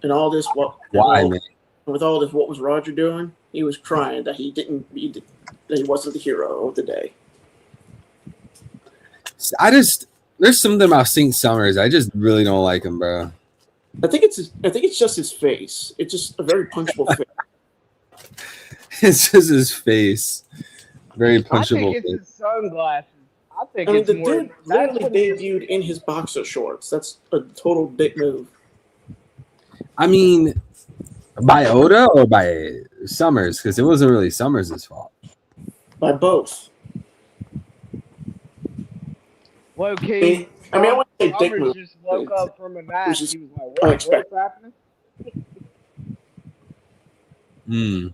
And all this, Why, man? With all this, what was Roger doing? He was crying that that he wasn't the hero of the day. There's something about Saint Summers. I just really don't like him, bro. I think it's just his face. It's just a very punchable face. It's just his face. Very I punchable think it's face. his sunglasses. I think I mean, it's the more. dude literally debuted in his boxer shorts. That's a total dick move. I mean, by Oda or by Summers? Because it wasn't really Summers' fault. By both. Low key. I wouldn't say dick Summers move. just woke up from a nap. Which is He was like, what's unexpected. happening? Hmm.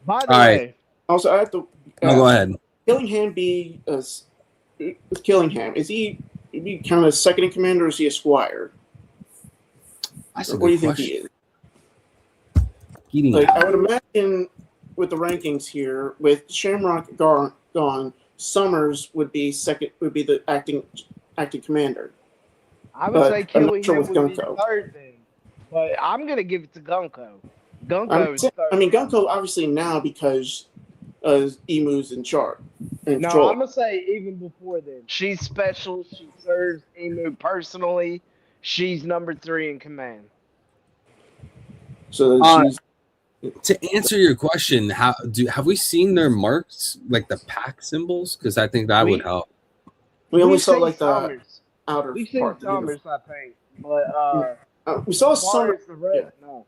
By the All right. way, Also, I have to. No, go ahead. Killingham be with Killingham? Is he kind of second in command, or is he a squire? That's a What do you good think he is? Eating Like, I would imagine with the rankings here, with Shamrock gone, Summers would be second. Would be the acting commander. I would But say I'm not sure Killingham with would be Gunko. third thing. But I'm going to give it to Gunko. Gunko is third. Gunko obviously now because Emu's in charge. No, Control. I'm going to say even before then. She's special. She serves Emu personally. She's number 3 in command. So she's To answer your question, have we seen their marks, like the pack symbols? Because I think that would help. we only We've saw seen like the Summers. outer We've seen part. Summers, I think. But We saw as far Summers, as the rest, no.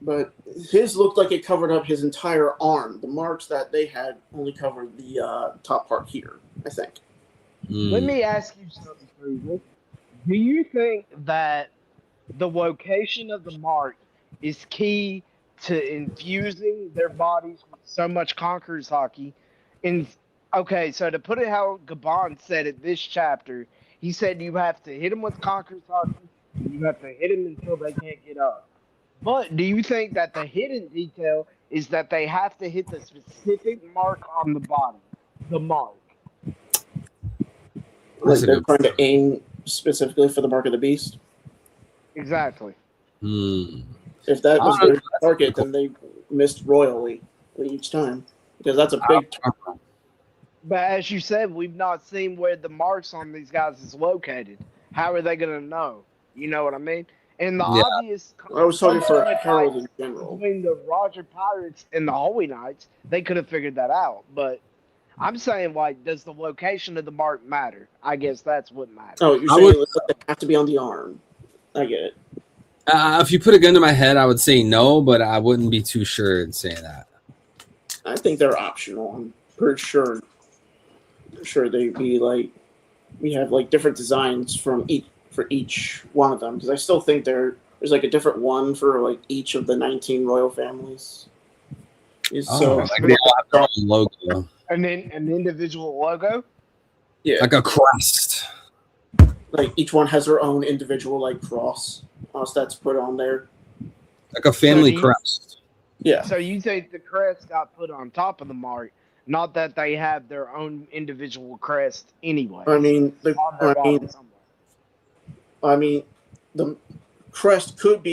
but his looked like it covered up his entire arm. The marks that they had only covered the top part here, I think. Let me ask you something, Frieza. Do you think that the location of the mark is key to infusing their bodies with so much Conqueror's hockey? Okay, so to put it how Gabon said it this chapter, he said you have to hit them with Conqueror's hockey, and you have to hit them until they can't get up. But do you think that the hidden detail is that they have to hit the specific mark on the body? The mark. Like they're trying to aim specifically for the mark of the beast. Exactly. If that was their target, then they missed royally each time because that's a big target. But as you said, we've not seen where the marks on these guys is located. How are they going to know? You know what I mean? And the obvious. I was talking for Harold in general. Between the Roger Pirates and the Holy Knights, they could have figured that out. But I'm saying, like, does the location of the mark matter? I guess that's what matters. Oh, you're saying they have to be on the arm. I get it. If you put a gun to my head, I would say no, but I wouldn't be too sure in saying that. I think they're optional. I'm pretty sure. They'd be like, we have like different designs for each one of them because I still think there's like a different one for like each of the 19 royal families. So like they all have their own logo. And then an individual logo? Yeah. Like a crest. Like each one has their own individual like cross that's put on there. Like a family crest. Yeah. So you think the crest got put on top of the mark, not that they have their own individual crest anyway. I mean, the crest could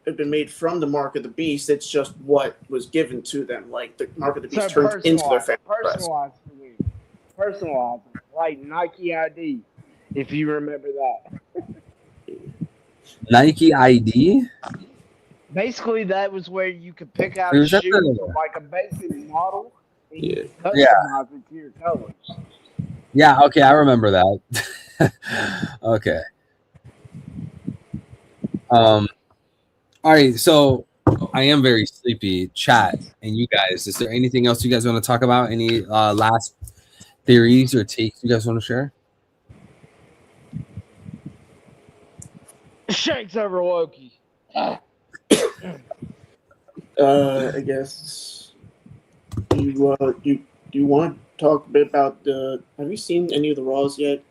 have been made from the mark of the beast. It's just what was given to them. Like the mark of the beast turned into their family crest. Personalized for me. Personalized. Like Nike ID, if you remember that. Nike ID? Basically, that was where you could pick out Is a that shoe the- from like a basic model and you could Yeah. customize it to your colors. Yeah, okay, I remember that. Okay. All right, so I am very sleepy. Chat and you guys, is there anything else you guys want to talk about? Any last theories or takes you guys want to share? Shanks over Loki. I guess you want to talk a bit about the? Have you seen any of the Raws yet?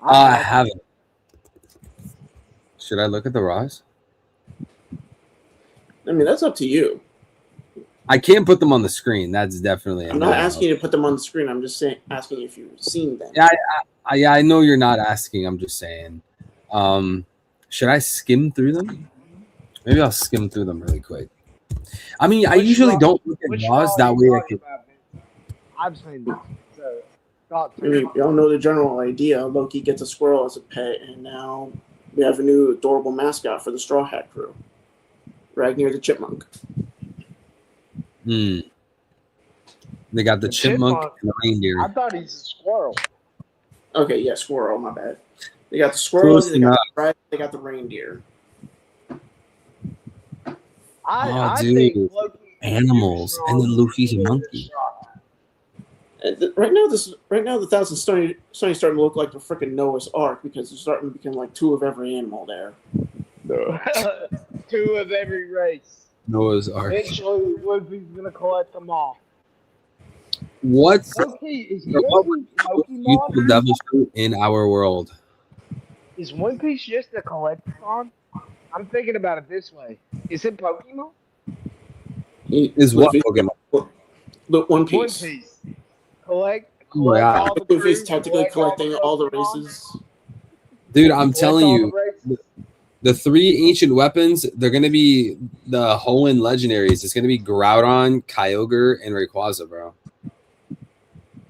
I haven't. Should I look at the Raws? I mean, that's up to you. I can't put them on the screen. That's definitely. I'm not asking you to put them on the screen. I'm just asking if you've seen them. Yeah, I know you're not asking. I'm just saying. Should I skim through them? Maybe I'll skim through them really quick. I mean, I usually don't look at Raws that way. I've seen this. So, I mean, y'all know the general idea. Loki gets a squirrel as a pet, and now we have a new adorable mascot for the Straw Hat crew, Ragnar the Chipmunk. They got the chipmunk and the reindeer. I thought he's a squirrel. Okay, yeah, squirrel. My bad. They got the squirrel. They got the reindeer. I think animals, and then Luffy's a monkey. Right now, the Thousand starting to look like the freaking Noah's Ark because they're starting to become like two of every animal there. Two of every race. Noah's Ark. Eventually, Luffy's gonna collect them all. What's Loki the devil fruit in our world? Is One Piece just a collectathon? I'm thinking about it this way. Is it Pokemon? Is what Pokemon? Look, One Piece. One Piece. Collect Yeah. all the Luffy's crews, technically collect collecting all the races. Dude, I'm telling all you, the races. the three ancient weapons, they're going to be the Hoenn legendaries. It's going to be Groudon, Kyogre, and Rayquaza, bro.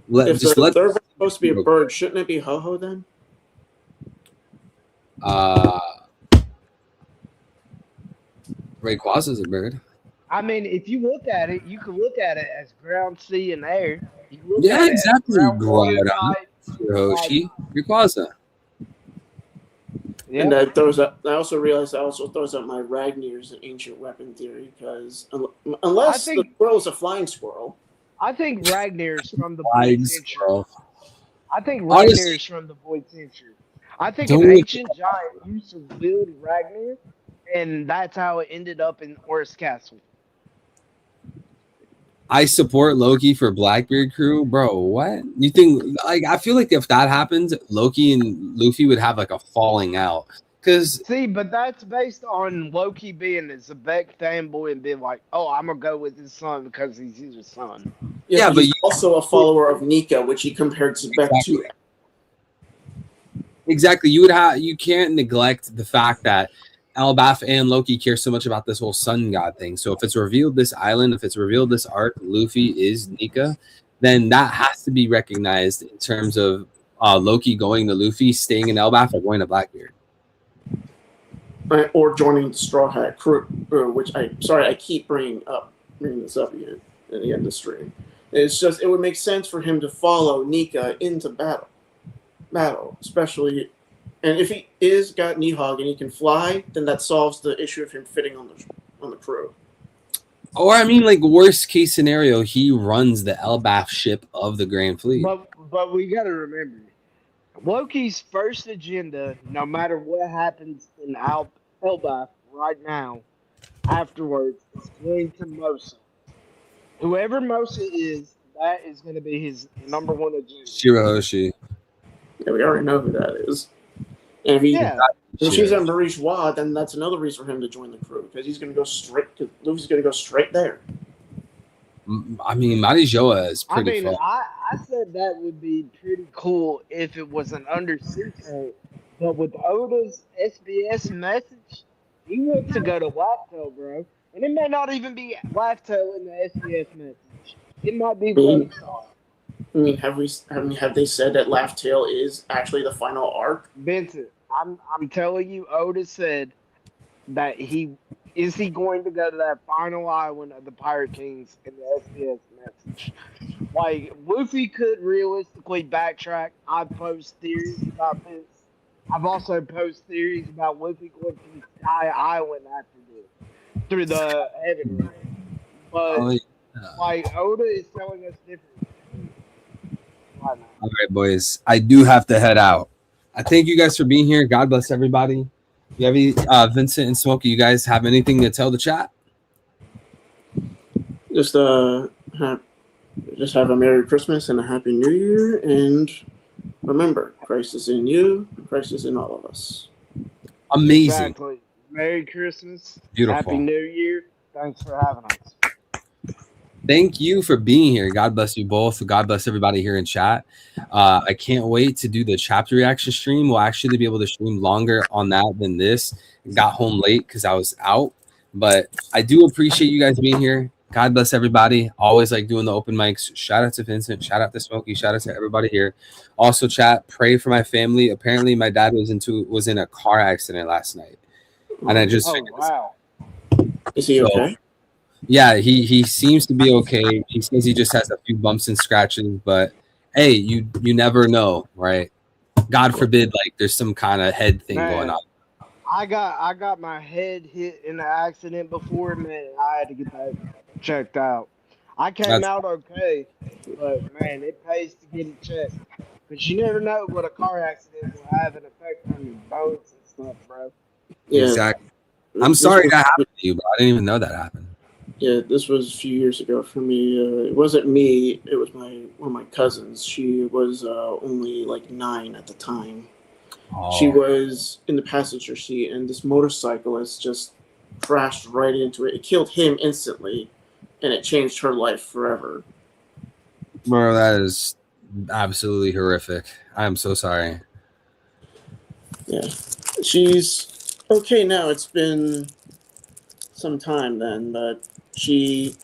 If the third one's supposed to be a bird, shouldn't it be Ho-Ho then? Rayquaza's a bird. I mean, if you look at it, you can look at it as ground, sea, and air. You look Yeah, at it as exactly. ground, water, Groudon, type. Hiroshi, Rayquaza. Yeah. And that throws up. I also realized that also throws up my Ragnar's an ancient weapon theory because unless the squirrel is a flying squirrel, I think Ragnar's from the Flying Void Century. squirrel. I think Honestly- Ragnar's from the Void Century. I think Don't an we- ancient giant used to build Ragnar, and that's how it ended up in Orus Castle. I support Loki for Blackbeard crew, bro. What you think? Like, I feel like if that happens, Loki and Luffy would have like a falling out. Cause See, but that's based on Loki being a Zebek fanboy and being like, "Oh, I'm gonna go with his son because he's his son." yeah, but but he's also a follower of Nika, which he compared to Beck to. exactly, you can't neglect the fact that Elbaf and Loki care so much about this whole sun god thing. So if it's revealed this island, if it's revealed this arc, Luffy is Nika, then that has to be recognized in terms of Loki going to Luffy, staying in Elbaf, or going to Blackbeard. Or joining the Straw Hat crew, which I keep bringing this up again at the end of the stream. It's just it would make sense for him to follow Nika into battle, especially, and if he is got Nihog and he can fly, then that solves the issue of him fitting on the crew. Or I mean, like worst case scenario, he runs the Elbaf ship of the Grand Fleet. But we gotta remember, Loki's first agenda, no matter what happens in Elbaf right now, afterwards, is going to Mosa. Whoever Mosa is, that is going to be his number one agenda. Shirahoshi. Yeah, we already know who that is. And if she's at Marie Joie, then that's another reason for him to join the crew because he's going to go straight. Luffy's going to go straight there. I mean, Mari Joa is I pretty mean, fun. I said that would be pretty cool if it was an undersea tank, but with Oda's SBS message, he wants to go to Lacto, bro. And it may not even be Lacto in the SBS message. It might be Lacto. I mean, have they said that Laugh Tale is actually the final arc? Vincent, I'm telling you, Oda said that he going to go to that final island of the Pirate Kings in the SBS message. Like Luffy could realistically backtrack. I post theories about this. I've also posted theories about Luffy going to the Sky Island after this through the heaven ring. But Oh, yeah. like Oda is telling us different. Why not? All right, boys. I do have to head out. I thank you guys for being here. God bless everybody. You have any, Vincent and Smokey, you guys have anything to tell the chat? Just have a Merry Christmas and a Happy New Year, and remember, Christ is in you, Christ is in all of us. Amazing. Exactly. Merry Christmas. Beautiful. Happy New Year. Thanks for having us. Thank you for being here. God bless you both. God bless everybody here in chat. I can't wait to do the chapter reaction stream. We'll actually be able to stream longer on that than this. Got home late because I was out, but I do appreciate you guys being here. God bless everybody. Always like doing the open mics. Shout out to Vincent. Shout out to Smokey. Shout out to everybody here. Also, chat, pray for my family. Apparently, my dad was in a car accident last night, and I just figured this out. Is he okay? Yeah, he seems to be okay. He says he just has a few bumps and scratches, but hey, you never know, right? God forbid, like there's some kind of head thing going on. I got my head hit in an accident before, man. I had to get that checked out. I came out okay, but man, it pays to get it checked. Because you never know what a car accident will have an effect on your bones and stuff, bro. Yeah. Exactly. I'm sorry that happened to you, but I didn't even know that happened. Yeah, this was a few years ago for me. It wasn't me. It was one of my cousins. She was only like 9 at the time. Oh. She was in the passenger seat, and this motorcyclist just crashed right into it. It killed him instantly, and it changed her life forever. Bro, that is absolutely horrific. I'm so sorry. Yeah. She's okay now. It's been some time then, but she's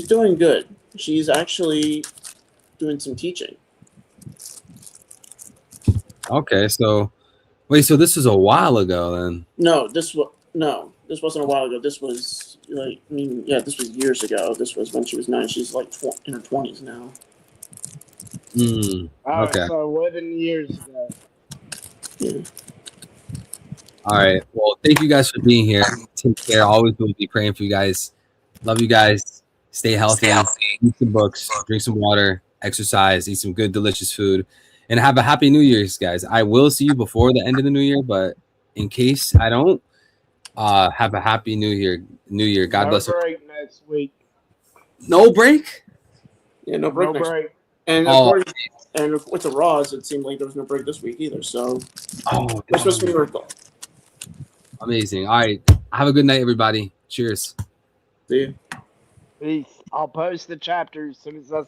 doing good. She's actually doing some teaching. Okay, so wait, so this is a while ago then? No, this wasn't a while ago. This was this was years ago. This was when she was 9. She's like in her 20s now. Okay. So 11 years ago. Yeah. All right. Well, thank you guys for being here. Take care. Always will be praying for you guys. Love you guys. Stay healthy. Read some books. Drink some water. Exercise. Eat some good, delicious food. And have a happy New Year's, guys. I will see you before the end of the New Year, but in case I don't, have a happy New Year. God bless. No break next week. No break? Yeah, no break. No break. And with the Raws, it seemed like there was no break this week either. So, Christmas miracle. Amazing. All right. Have a good night, everybody. Cheers. See you. Peace. I'll post the chapters as soon as I